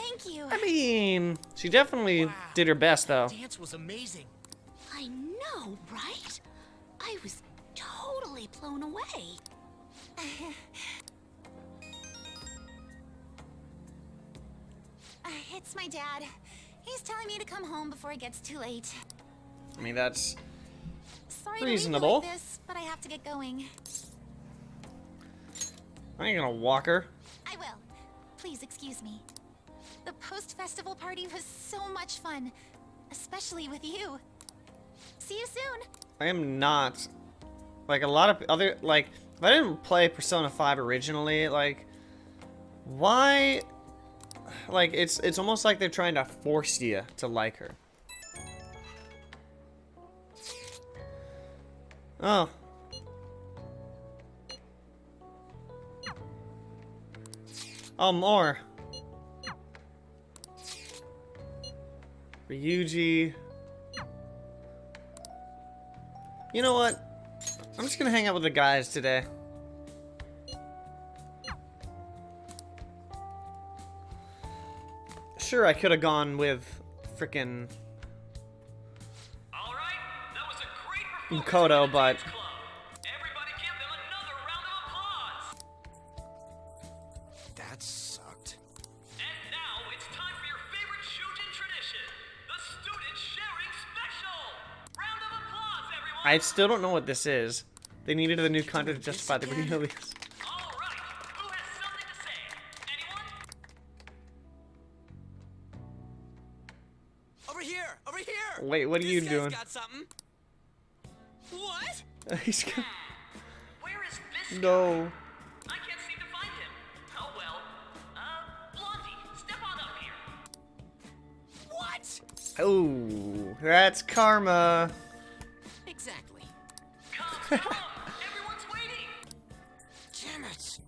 Thank you. I mean, she definitely did her best, though. Dance was amazing. I know, right? I was totally blown away. It's my dad. He's telling me to come home before it gets too late. I mean, that's Sorry reasonable. to leave you like this, but I have to get going. I ain't gonna walk her. I will. Please excuse me. The post-festival party was so much fun, especially with you. See you soon. I am not like a lot of other like. If I didn't play Persona 5 originally, like, why? Like, it's almost like they're trying to force you to like her. Oh. Oh, more. Ryuji. You know what? I'm just gonna hang out with the guys today. Sure, I could have gone with frickin' Makoto, but That sucked. And now it's time for your favorite Shujin tradition, the student sharing special. Round of applause, everyone. I still don't know what this is. They needed the new content to justify the release. All right, who has something to say? Anyone? Over here! Over here! Wait, what are you This doing? guy's got something. What? He's got... Where is this No. I can't seem to find him. Oh well. Blondie, step on up here. What? Oh, that's karma. Exactly. Come, everyone's waiting. Damn it.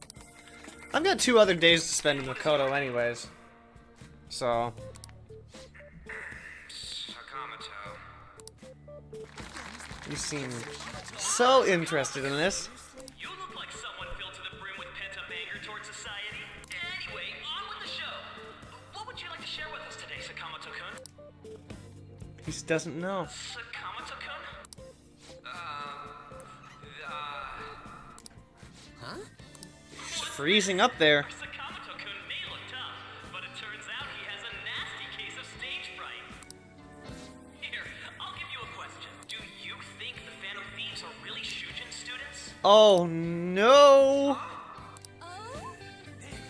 I've got 2 other days to spend in Makoto anyways. So... Sakamoto. You seem so interested in this. You look like someone filled to the brim with pent-up anger towards society. Anyway, on with the show. What would you like to share with us today, Sakamoto-kun? He doesn't know. Sakamoto-kun? Huh? He's freezing up there. Sakamoto-kun may look tough, but it turns out he has a nasty case of stage fright. Here, I'll give you a question. Do you think the Phantom Thieves are really Shujin students? Oh no!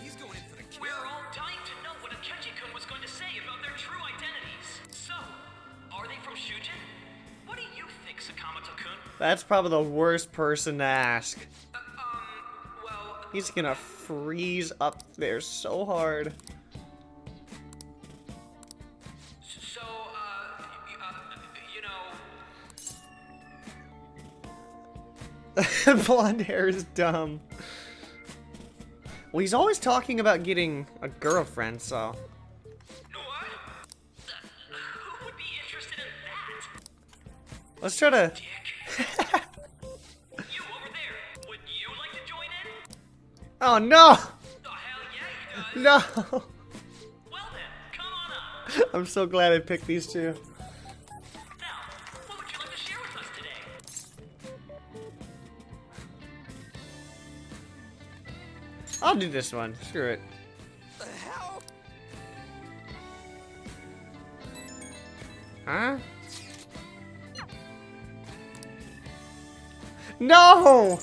He's going in for the kill. We're all dying to know what Akechi-kun was going to say about their true identities. So, are they from Shujin? What do you think, Sakamoto-kun? That's probably the worst person to ask. Well, He's gonna freeze up there so hard. so, you know... Blonde hair is dumb. Well, he's always talking about getting a girlfriend, so... What? Who would be interested in that? Let's try to... You over there, would you like to join in? Oh no! Oh, hell yeah, he does. No! Well then, come on up. I'm so glad I picked these 2. Now, what would you like to share with us today? I'll do this one. Screw it. The hell? Huh? No!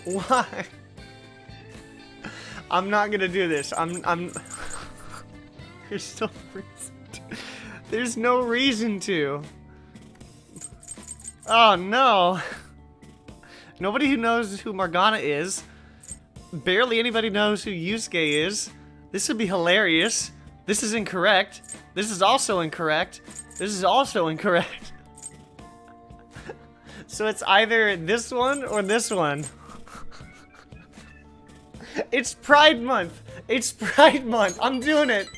Why? I'm not gonna do this. I'm There's no reason. There's no reason to. Oh no. Nobody who knows who Morgana is. Barely anybody knows who Yusuke is. This would be hilarious. This is incorrect. This is also incorrect. This is also incorrect. So it's either this one or this one. It's Pride Month. It's Pride Month. I'm doing it.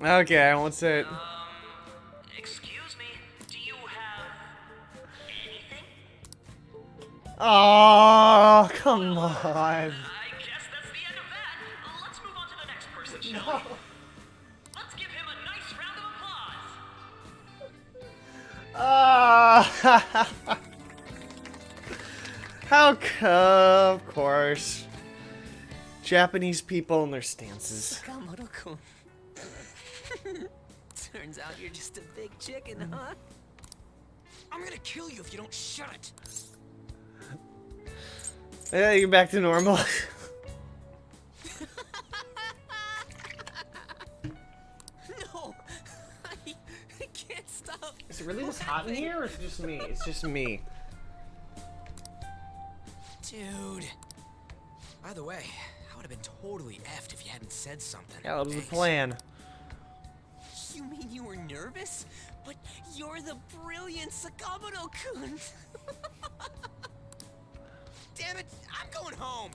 Okay, I won't say it. Excuse me, do you have Oh, come on. I guess that's the end of that. Let's move on to the next person, shall we? Let's give him a nice round of applause. Of course. Japanese people and their stances. Sakamoto-kun. Turns out you're just a big chicken, huh? I'm gonna kill you if you don't shut it. Yeah, you're back to normal. No, I can't stop. Is it really this hot in here, or is it just me? It's just me. Dude. By the way, I would have been totally effed if you hadn't said something. Yeah, that was the Thanks. plan. You mean you were nervous? But you're the brilliant Sakamoto-kun. Damn it, I'm going home.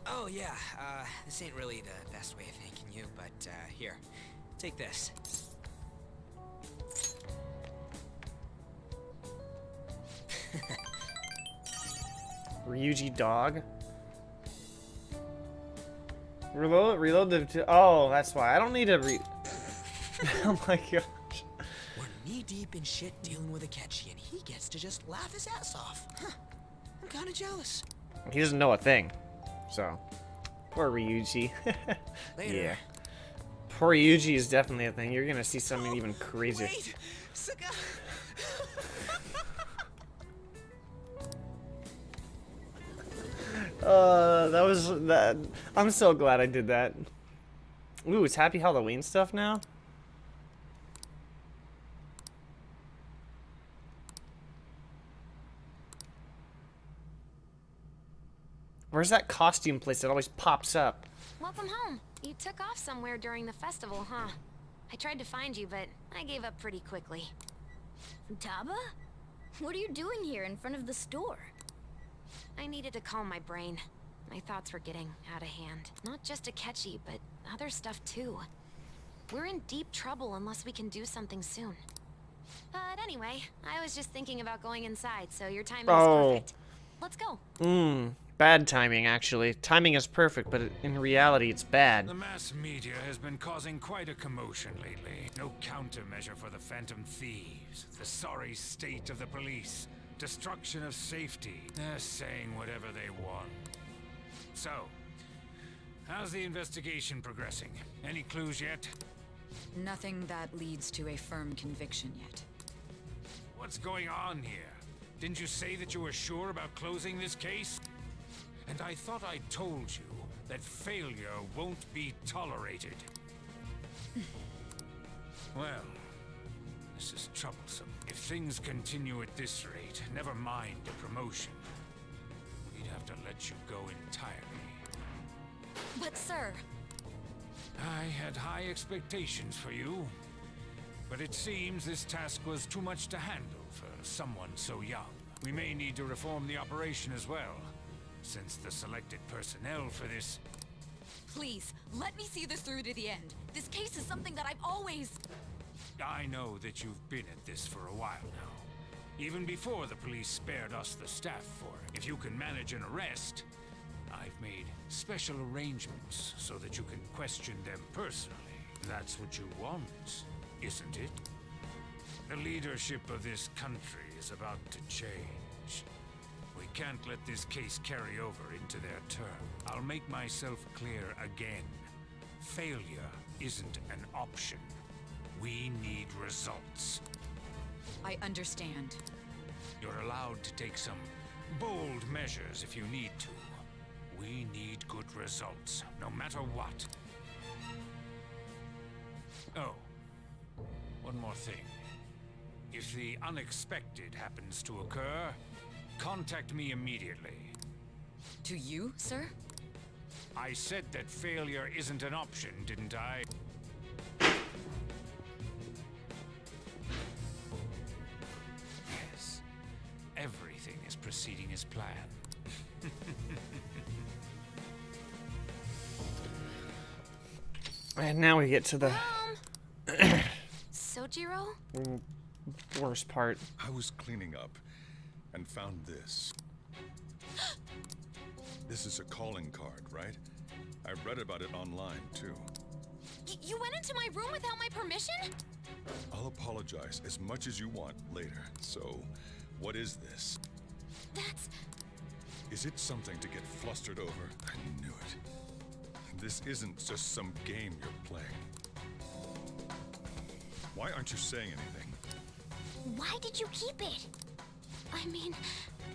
Oh yeah, this ain't really the best way of thanking you, but here, take this. Ryuji dog. Reload the. Oh, that's why. I don't need to oh my gosh. We're knee deep in shit dealing with Akechi, and he gets to just laugh his ass off. Huh. I'm kind of jealous. He doesn't know a thing. So. Poor Ryuji. Later. Yeah. Poor Ryuji is definitely a thing. You're gonna see something even crazier. Wait! That was that. I'm so glad I did that. Ooh, it's Happy Halloween stuff now. Where's that costume place that always pops up? Welcome home. You took off somewhere during the festival, huh? I tried to find you, but I gave up pretty quickly. Taba? What are you doing here in front of the store? I needed to calm my brain. My thoughts were getting out of hand. Not just Akechi, but other stuff too. We're in deep trouble unless we can do something soon. But anyway, I was just thinking about going inside, so your timing is perfect. Let's go. Bad timing, actually. Timing is perfect, but in reality, it's bad. The mass media has been causing quite a commotion lately. No countermeasure for the Phantom Thieves, the sorry state of the police, destruction of safety. They're saying whatever they want. So, how's the investigation progressing? Any clues yet? Nothing that leads to a firm conviction yet. What's going on here? Didn't you say that you were sure about closing this case? And I thought I told you that failure won't be tolerated. Well, this is troublesome. If things continue at this rate, never mind a promotion. We'd have to let you go entirely. But sir... I had high expectations for you. But it seems this task was too much to handle for someone so young. We may need to reform the operation as well, since the selected personnel for this... Please, let me see this through to the end. This case is something that I've always... I know that you've been at this for a while now. Even before the police spared us the staff for it. If you can manage an arrest, I've made special arrangements so that you can question them personally. That's what you want, isn't it? The leadership of this country is about to change. We can't let this case carry over into their term. I'll make myself clear again. Failure isn't an option. We need results. I understand. You're allowed to take some bold measures if you need to. We need good results, no matter what. Oh, one more thing. If the unexpected happens to occur, contact me immediately. To you, sir? I said that failure isn't an option, didn't I? Yes. Everything is proceeding as planned. And now we get to the... Sojiro? worst part. I was cleaning up and found this. This is a calling card, right? I read about it online, too. You went into my room without my permission? I'll apologize as much as you want later. So, what is this? That's... Is it something to get flustered over? I knew it. This isn't just some game you're playing. Why aren't you saying anything? Why did you keep it? I mean,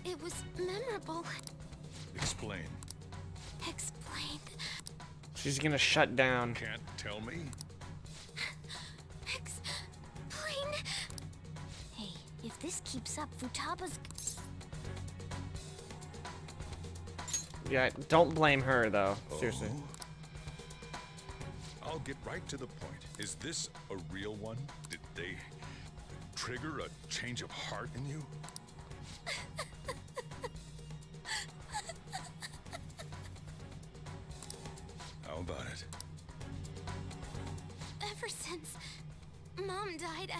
it was memorable. Explain. Explain. She's gonna shut down. Can't tell me? Explain. Hey, if this keeps up, Futaba's... Yeah, don't blame her though. Seriously. I'll get right to the point. Is this a real one? Did they trigger a change of heart in you? How about it? Ever since Mom died,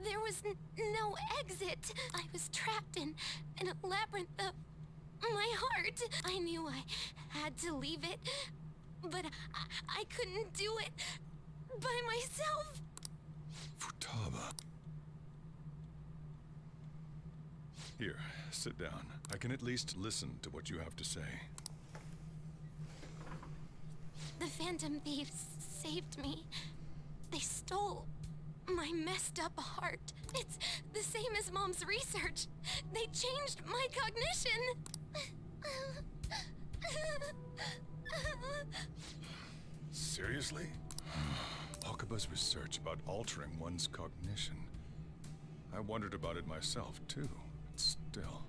there was no exit. I was trapped in a labyrinth of my heart. I knew I had to leave it, but I couldn't do it by myself. Futaba. Here, sit down. I can at least listen to what you have to say. The Phantom Thieves saved me. They stole my messed up heart. It's the same as Mom's research. They changed my cognition. Seriously? Okaba's research about altering one's cognition. I wondered about it myself, too. Still.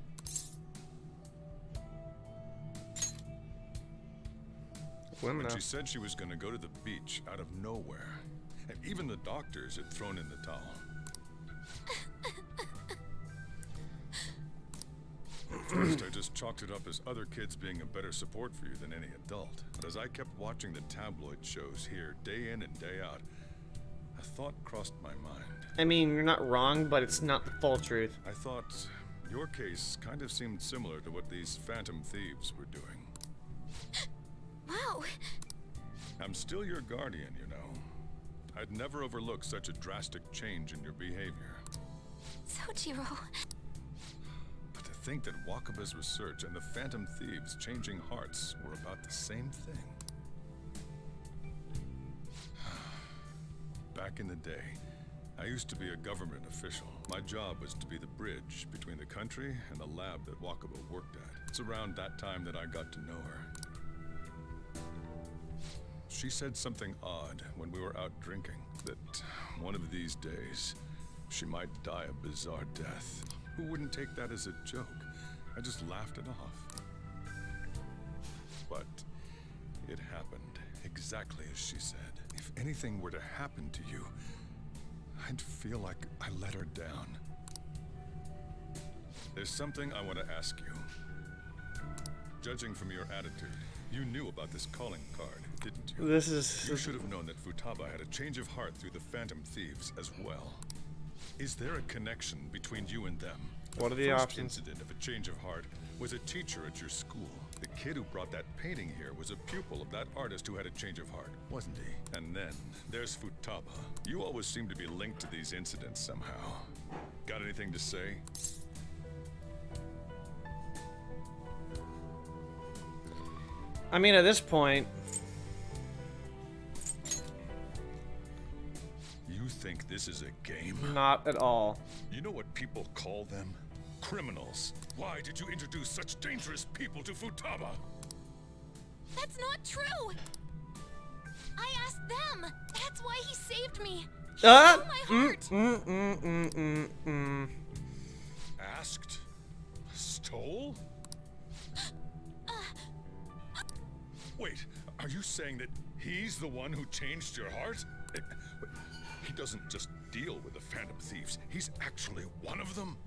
When she said she was going to go to the beach out of nowhere, and even the doctors had thrown in the towel. At first, I just chalked it up as other kids being a better support for you than any adult. But as I kept watching the tabloid shows here, day in and day out, a thought crossed my mind. I mean, you're not wrong, but it's not the full truth. I thought your case kind of seemed similar to what these Phantom Thieves were doing. Wow. I'm still your guardian, you know. I'd never overlook such a drastic change in your behavior. Sojiro. But to think that Wakaba's research and the Phantom Thieves changing hearts were about the same thing. Back in the day, I used to be a government official. My job was to be the bridge between the country and the lab that Wakaba worked at. It's around that time that I got to know her. She said something odd when we were out drinking, that one of these days, she might die a bizarre death. Who wouldn't take that as a joke? I just laughed it off. But it happened exactly as she said. If anything were to happen to you, I'd feel like I let her down. There's something I want to ask you. Judging from your attitude, you knew about this calling card, didn't you? You should have known that Futaba had a change of heart through the Phantom Thieves as well. Is there a connection between you and them? What are the options? The first incident of a change of heart was a teacher at your school. The kid who brought that painting here was a pupil of that artist who had a change of heart, wasn't he? And then, there's Futaba. You always seem to be linked to these incidents somehow. Got anything to say? I mean, at this point... You think this is a game? Not at all. You know what people call them? Criminals. Why did you introduce such dangerous people to Futaba? That's not true! I asked them! That's why he saved me! He stole my heart! Asked? Stole? Wait, are you saying that he's the one who changed your heart? He doesn't just deal with the Phantom Thieves. He's actually one of them?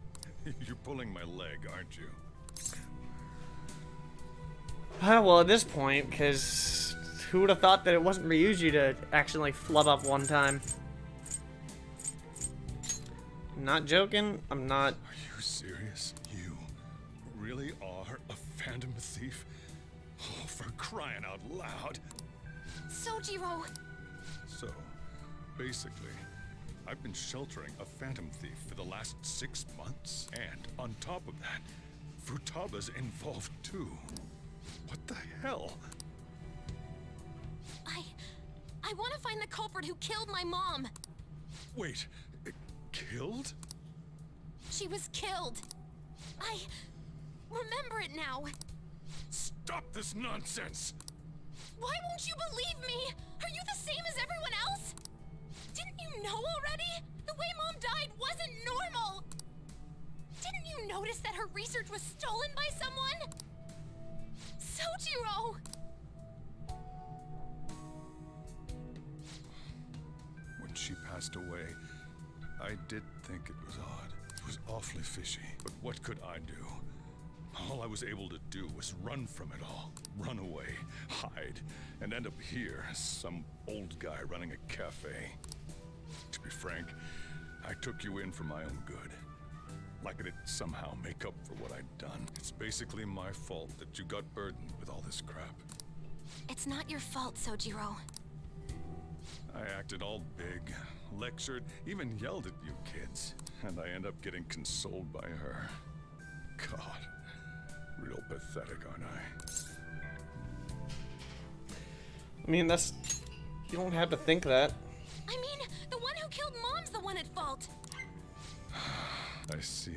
You're pulling my leg, aren't you? Well, at this point, because who would have thought that it wasn't Ryuji to accidentally flub up one time? Not joking. I'm not. Are you serious? You really are a Phantom Thief? Oh, for crying out loud. Sojiro! So, basically, I've been sheltering a Phantom Thief for the last 6 months. And on top of that, Futaba's involved too. What the hell? I want to find the culprit who killed my mom. Wait, killed? She was killed. I remember it now. Stop this nonsense! Why won't you believe me? Are you the same as everyone else? Didn't you know already? The way Mom died wasn't normal. Didn't you notice that her research was stolen by someone? Sojiro! When she passed away, I did think it was odd. It was awfully fishy. But what could I do? All I was able to do was run from it all. Run away, hide, and end up here as some old guy running a cafe. To be frank, I took you in for my own good. Like it'd somehow make up for what I'd done. It's basically my fault that you got burdened with all this crap. It's not your fault, Sojiro. I acted all big, lectured, even yelled at you kids. And I end up getting consoled by her. God, real pathetic, aren't I? I mean, that's... You don't have to think that. I mean, the one who killed Mom's the one at fault. I see.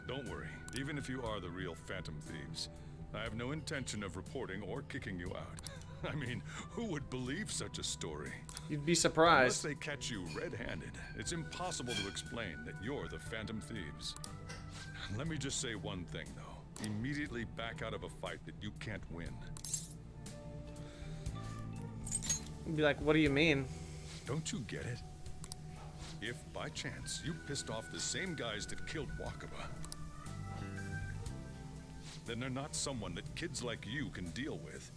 Don't worry, even if you are the real Phantom Thieves, I have no intention of reporting or kicking you out. I mean, who would believe such a story? You'd be surprised. Unless they catch you red-handed, it's impossible to explain that you're the Phantom Thieves. Let me just say one thing, though. Immediately back out of a fight that you can't win. You'd be like, what do you mean? Don't you get it? If, by chance, you pissed off the same guys that killed Wakaba, then they're not someone that kids like you can deal with.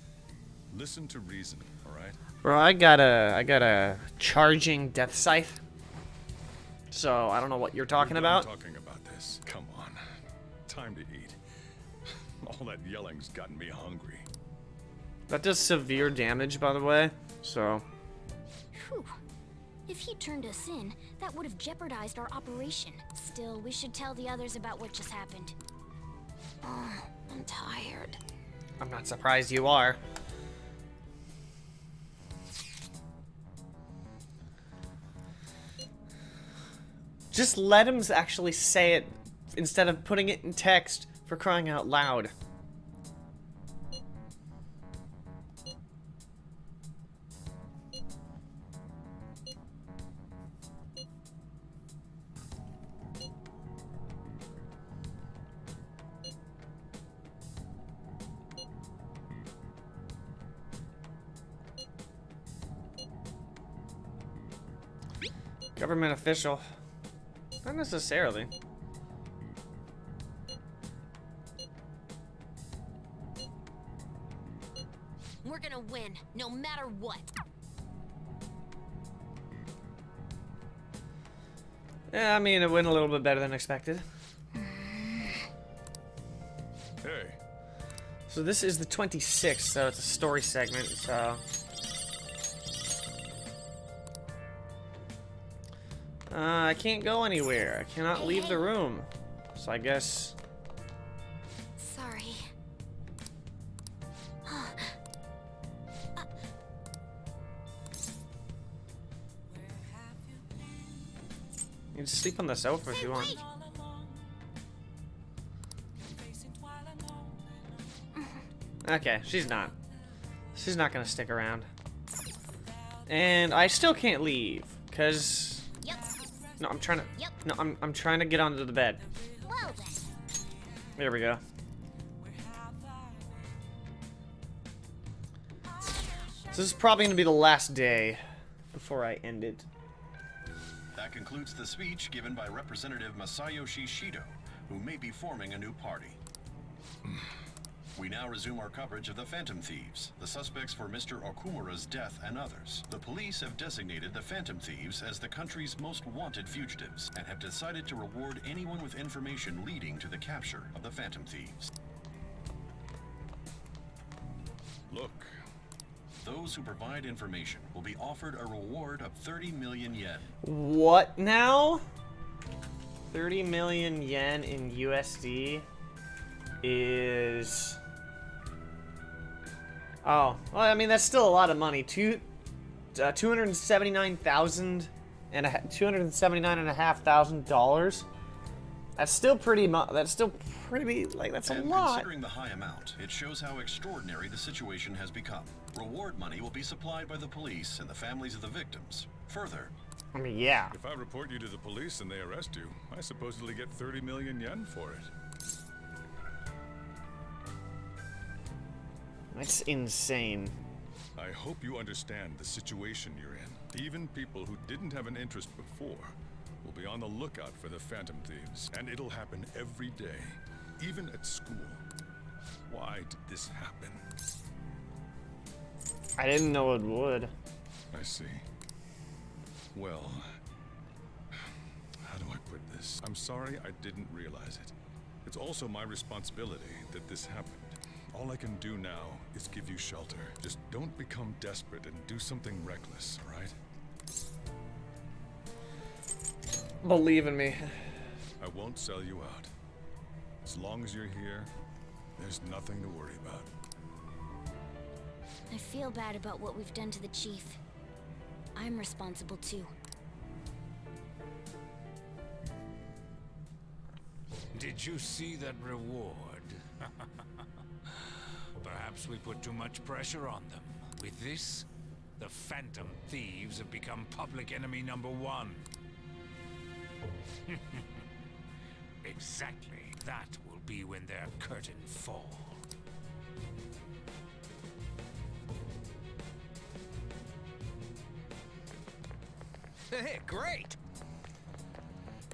Listen to reason, alright? Bro, I got a charging death scythe. So, I don't know what you're talking about. Talking about this. Come on. Time to eat. All that yelling's gotten me hungry. That does severe damage, by the way. So... Whew. If he turned us in, that would have jeopardized our operation. Still, we should tell the others about what just happened. Oh, I'm tired. I'm not surprised you are. Just let him actually say it instead of putting it in text, for crying out loud. Government official. Not necessarily. We're gonna win, no matter what. Yeah, I mean, it went a little bit better than expected. Hey. So this is the 26th, so it's a story segment, so... I can't go anywhere. I cannot leave the room. So I guess... Sorry. You can sleep on the sofa if you want. Okay, she's not. She's not gonna stick around. And I still can't leave, cause... No, I'm trying to... No, I'm trying to get onto the bed. Well then. There we go. So this is probably gonna be the last day before I end it. That concludes the speech given by Representative Masayoshi Shido, who may be forming a new party. We now resume our coverage of the Phantom Thieves, the suspects for Mr. Okumura's death and others. The police have designated the Phantom Thieves as the country's most wanted fugitives and have decided to reward anyone with information leading to the capture of the Phantom Thieves. Look. Those who provide information will be offered a reward of 30 million yen. What now? 30 million yen in USD is... Oh, well, I mean, that's still a lot of money. 279,000 and $279,500. That's still pretty that's a lot. Considering the high amount, it shows how extraordinary the situation has become. Reward money will be supplied by the police and the families of the victims. Further, I mean, yeah. If I report you to the police and they arrest you, I supposedly get 30 million yen for it. That's insane. I hope you understand the situation you're in. Even people who didn't have an interest before will be on the lookout for the Phantom Thieves. And it'll happen every day, even at school. Why did this happen? I didn't know it would. I see. Well, how do I put this? I'm sorry I didn't realize it. It's also my responsibility that this happened. All I can do now is give you shelter. Just don't become desperate and do something reckless, all right? Believe in me. I won't sell you out. As long as you're here, there's nothing to worry about. I feel bad about what we've done to the chief. I'm responsible too. Did you see that reward? Perhaps we put too much pressure on them. With this, the Phantom Thieves have become public enemy #1. Exactly. That will be when their curtain falls. Hey, great!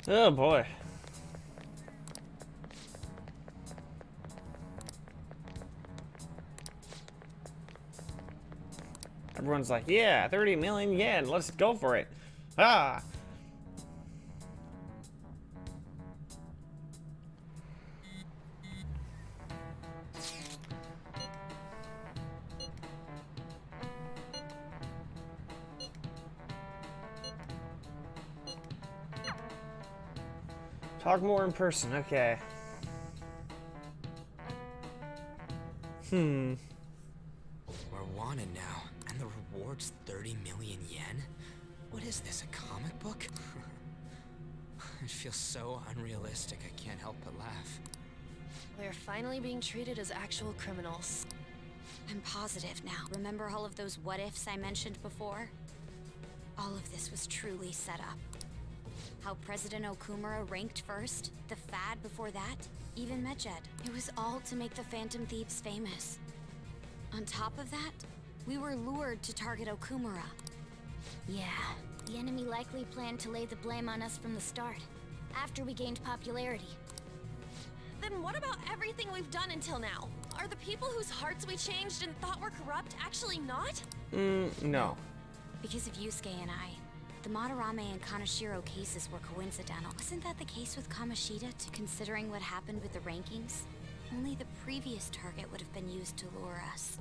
Oh boy. Everyone's like, yeah, 30 million yen, let's go for it. Ah! Talk more in person, okay. We're wanted now, and the reward's 30 million yen? What is this, a comic book? It feels so unrealistic, I can't help but laugh. We're finally being treated as actual criminals. I'm positive now. Remember all of those what-ifs I mentioned before? All of this was truly set up. How President Okumura ranked first, the Fad before that, even Medjed. It was all to make the Phantom Thieves famous. On top of that, we were lured to target Okumura. Yeah, the enemy likely planned to lay the blame on us from the start, after we gained popularity. Then what about everything we've done until now? Are the people whose hearts we changed and thought were corrupt actually not? No. Because of Yusuke and I, the Madarame and Kaneshiro cases were coincidental. Wasn't that the case with Kamoshida, considering what happened with the rankings? Only the previous target would have been used to lure us.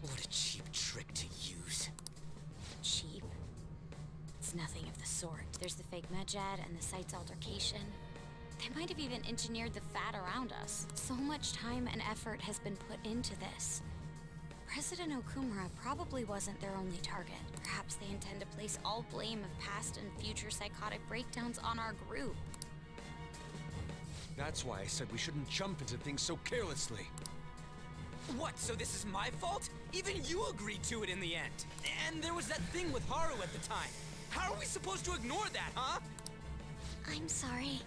What a cheap trick to use. Cheap? It's nothing of the sort. There's the fake Medjed and the site's altercation. They might have even engineered the Fad around us. So much time and effort has been put into this. President Okumura probably wasn't their only target. Perhaps they intend to place all blame of past and future psychotic breakdowns on our group. That's why I said we shouldn't jump into things so carelessly. What, so this is my fault? Even you agreed to it in the end. And there was that thing with Haru at the time. How are we supposed to ignore that, huh? I'm sorry.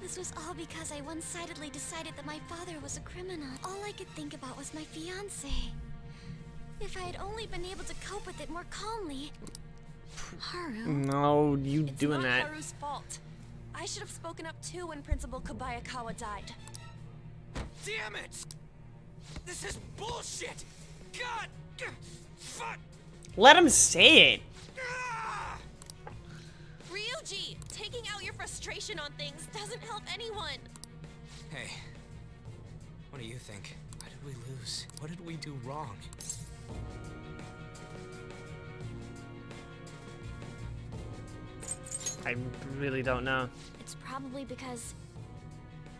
This was all because I one-sidedly decided that my father was a criminal. All I could think about was my fiancé. If I had only been able to cope with it more calmly. Haru? No, you doing It's that. not Haru's fault. I should have spoken up too when Principal Kobayakawa died. Damn it! This is bullshit! God! Fuck! Let him say it. Ryuji, taking out your frustration on things doesn't help anyone. Hey, what do you think? Why did we lose? What did we do wrong? I really don't know. It's probably because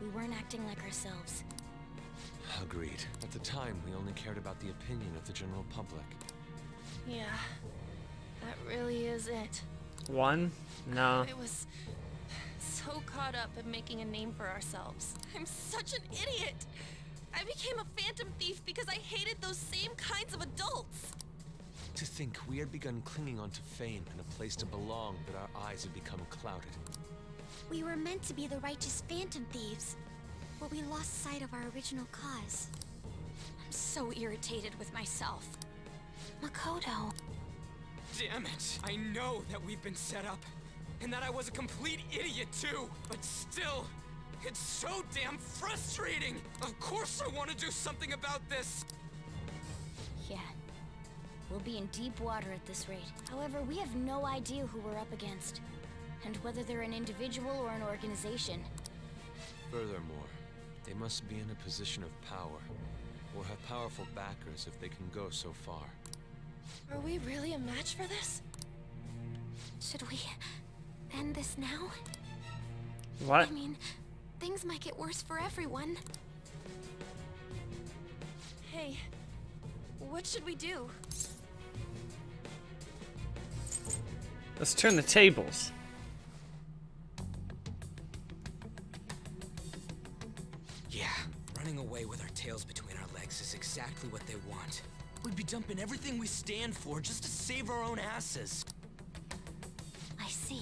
we weren't acting like ourselves. Agreed. At the time, we only cared about the opinion of the general public. Yeah, that really is it. One? No. I was so caught up in making a name for ourselves. I'm such an idiot! I became a phantom thief because I hated those same kinds of adults! To think we had begun clinging onto fame and a place to belong, that our eyes had become clouded. We were meant to be the righteous phantom thieves, but we lost sight of our original cause. I'm so irritated with myself. Makoto. Damn it! I know that we've been set up, and that I was a complete idiot too, but still, it's so damn frustrating! Of course I want to do something about this! Yeah. We'll be in deep water at this rate. However, we have no idea who we're up against, and whether they're an individual or an organization. Furthermore, they must be in a position of power, or have powerful backers if they can go so far. Are we really a match for this? Should we end this now? What? I mean, things might get worse for everyone. Hey, what should we do? Let's turn the tables. Yeah, running away with our tails between our legs is exactly what they want. We'd be dumping everything we stand for just to save our own asses. I see.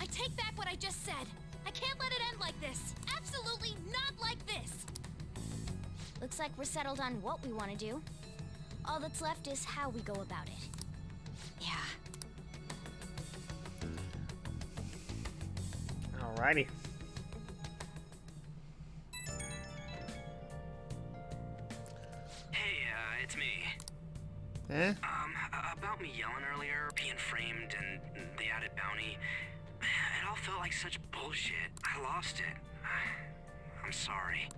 I take back what I just said. I can't let it end like this. Absolutely not like this. Looks like we're settled on what we want to do. All that's left is how we go about it. Yeah. Alrighty. Hey, it's me. Eh? About me yelling earlier, being framed, and the added bounty. It all felt like such bullshit. I lost it. I'm sorry.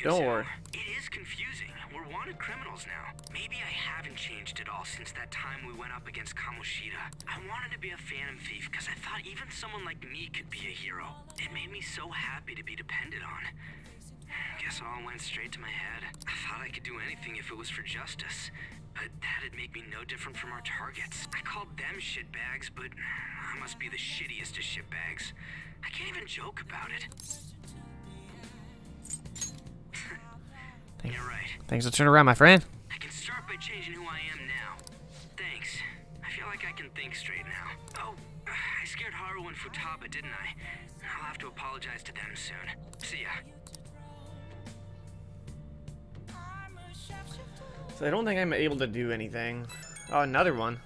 Don't worry. It is confusing. We're wanted criminals now. Maybe I haven't changed at all since that time we went up against Kamoshida. I wanted to be a phantom thief because I thought even someone like me could be a hero. It made me so happy to be depended on. Guess it all went straight to my head. I thought I could do anything if it was for justice. But that'd make me no different from our targets. I called them shitbags, but I must be the shittiest of shitbags. I can't even joke about it. You're right. Thanks for turning around, my friend. I can start by changing who I am now. Thanks. I feel like I can think straight now. Oh, I scared Haru and Futaba, didn't I? I'll have to apologize to them soon. See ya. So I don't think I'm able to do anything. Oh, another one.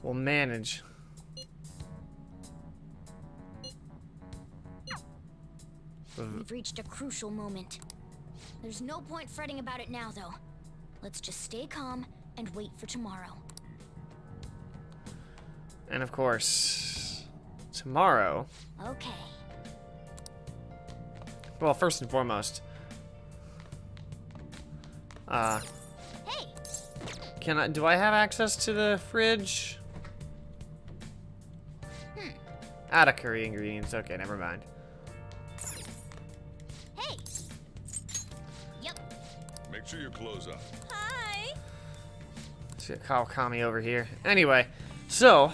We'll manage. We've reached a crucial moment. There's no point fretting about it now, though. Let's just stay calm and wait for tomorrow. And of course, tomorrow. Okay. Well, first and foremost. Hey! Do I have access to the fridge? Out of curry ingredients. Okay, never mind. Hey! Yep. Make sure your clothes up. Hi! Let's get Kawakami over here. Anyway, so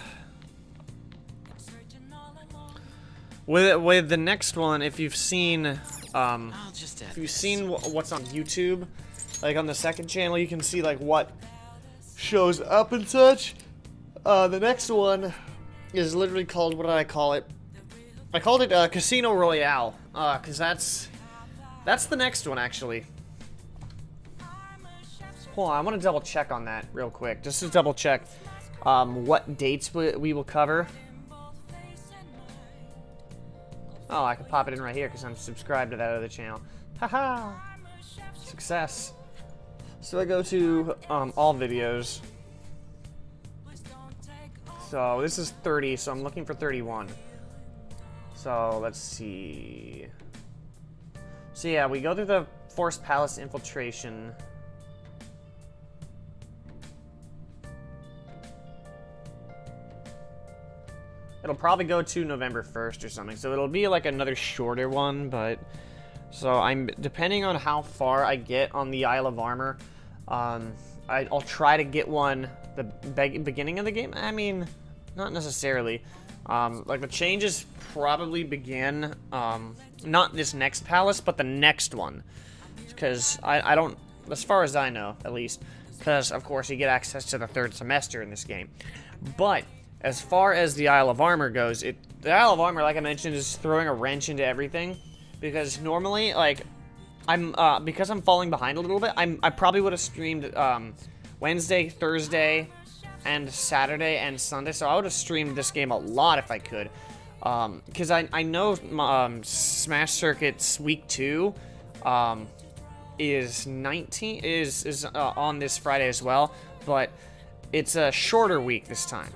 with the next one, if you've seen if you've seen what's on YouTube, like on the second channel, you can see like what shows up and such. The next one is literally called, what did I call it? I called it Casino Royale, because that's the next one actually. hold on, I want to double check on that real quick, just to double check what dates we will cover. Oh, I can pop it in right here because I'm subscribed to that other channel. Haha! Success. So I go to all videos. So this is 30, so I'm looking for 31. So let's see. So yeah, we go through the Forest Palace infiltration. It'll probably go to November 1st or something, so it'll be like another shorter one, but... So I'm, depending on how far I get on the Isle of Armor, I'll try to get one the beginning of the game. I mean, not necessarily. Like the changes probably begin, not this next palace, but the next one. Because I don't, as far as I know, at least, because of course you get access to the third semester in this game. But as far as the Isle of Armor goes, the Isle of Armor, like I mentioned, is throwing a wrench into everything. Because normally, like, because I'm falling behind a little bit, I probably would have streamed Wednesday, Thursday, and Saturday and Sunday. So I would have streamed this game a lot if I could. Because I know Smash Circuit's week 2 is on this Friday as well, but it's a shorter week this time.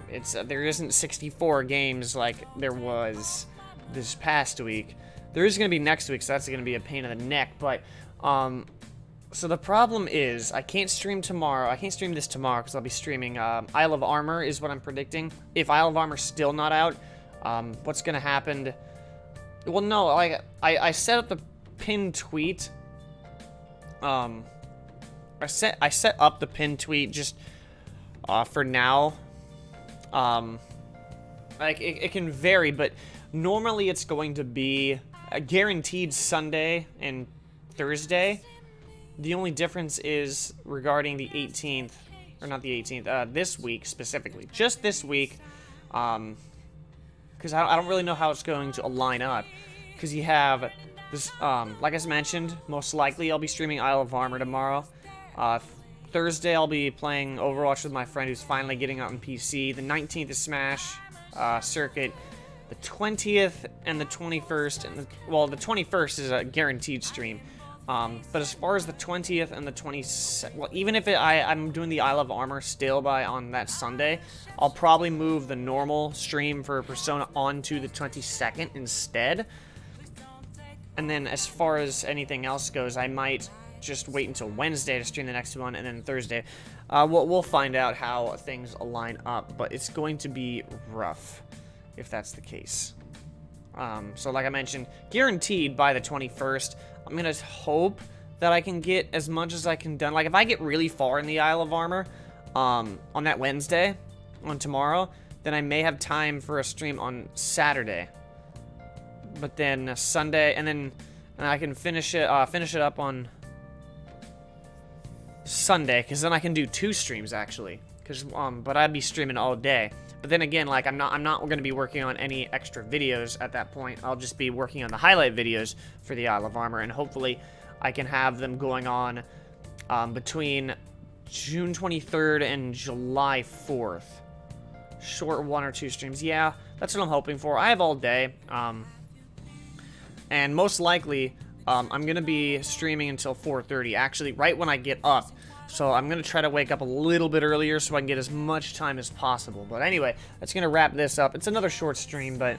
There isn't 64 games like there was this past week. There is going to be next week, so that's going to be a pain in the neck, but so the problem is I can't stream tomorrow. I can't stream this tomorrow because I'll be streaming Isle of Armor is what I'm predicting. If Isle of Armor's still not out, what's going to happen? Well, no, like I set up the pinned tweet. I set up the pinned tweet just for now. Like it can vary, but normally it's going to be a guaranteed Sunday and Thursday. The only difference is regarding the 18th, or not the 18th, this week specifically. Just this week, because I don't really know how it's going to line up. Because you have this, like I mentioned, most likely I'll be streaming Isle of Armor tomorrow. Thursday I'll be playing Overwatch with my friend who's finally getting out on PC. The 19th is Smash Circuit. The 20th and the 21st, and the 21st is a guaranteed stream. But as far as the 20th and the 22nd, well, even if I'm doing the Isle of Armor still on that Sunday, I'll probably move the normal stream for Persona onto the 22nd instead. And then as far as anything else goes, I might just wait until Wednesday to stream the next one, and then Thursday. We'll find out how things line up, but it's going to be rough if that's the case. So like I mentioned, guaranteed by the 21st. I'm gonna hope that I can get as much as I can done. Like if I get really far in the Isle of Armor on that Wednesday, on tomorrow, then I may have time for a stream on Saturday. But then Sunday, and I can finish it up on Sunday, because then I can do 2 streams actually. But I'd be streaming all day. But then again, like I'm not going to be working on any extra videos at that point. I'll just be working on the highlight videos for the Isle of Armor, and hopefully I can have them going on between June 23rd and July 4th. Short 1 or 2 streams. Yeah, that's what I'm hoping for. I have all day. And most likely, I'm going to be streaming until 4:30, actually, right when I get up. So I'm going to try to wake up a little bit earlier so I can get as much time as possible. But anyway, that's going to wrap this up. It's another short stream, but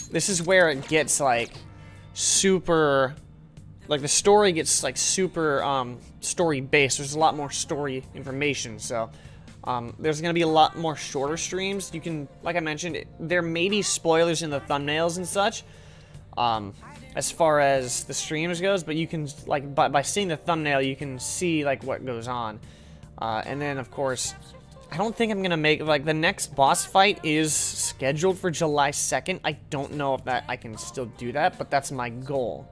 this is where it gets, like, super... Like, the story gets, like, super story-based. There's a lot more story information, so... there's going to be a lot more shorter streams. You can, like I mentioned, there may be spoilers in the thumbnails and such. As far as the streams goes, but you can, like, by seeing the thumbnail, you can see, like, what goes on. And then, of course, I don't think I'm gonna make, like, the next boss fight is scheduled for July 2nd. I don't know if I can still do that, but that's my goal.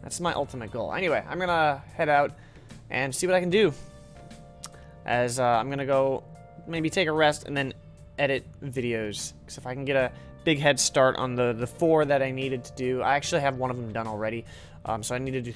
That's my ultimate goal. Anyway, I'm gonna head out and see what I can do. As, I'm gonna go maybe take a rest and then edit videos. Because if I can get a big head start on the 4 that I needed to do. I actually have one of them done already, so I need to do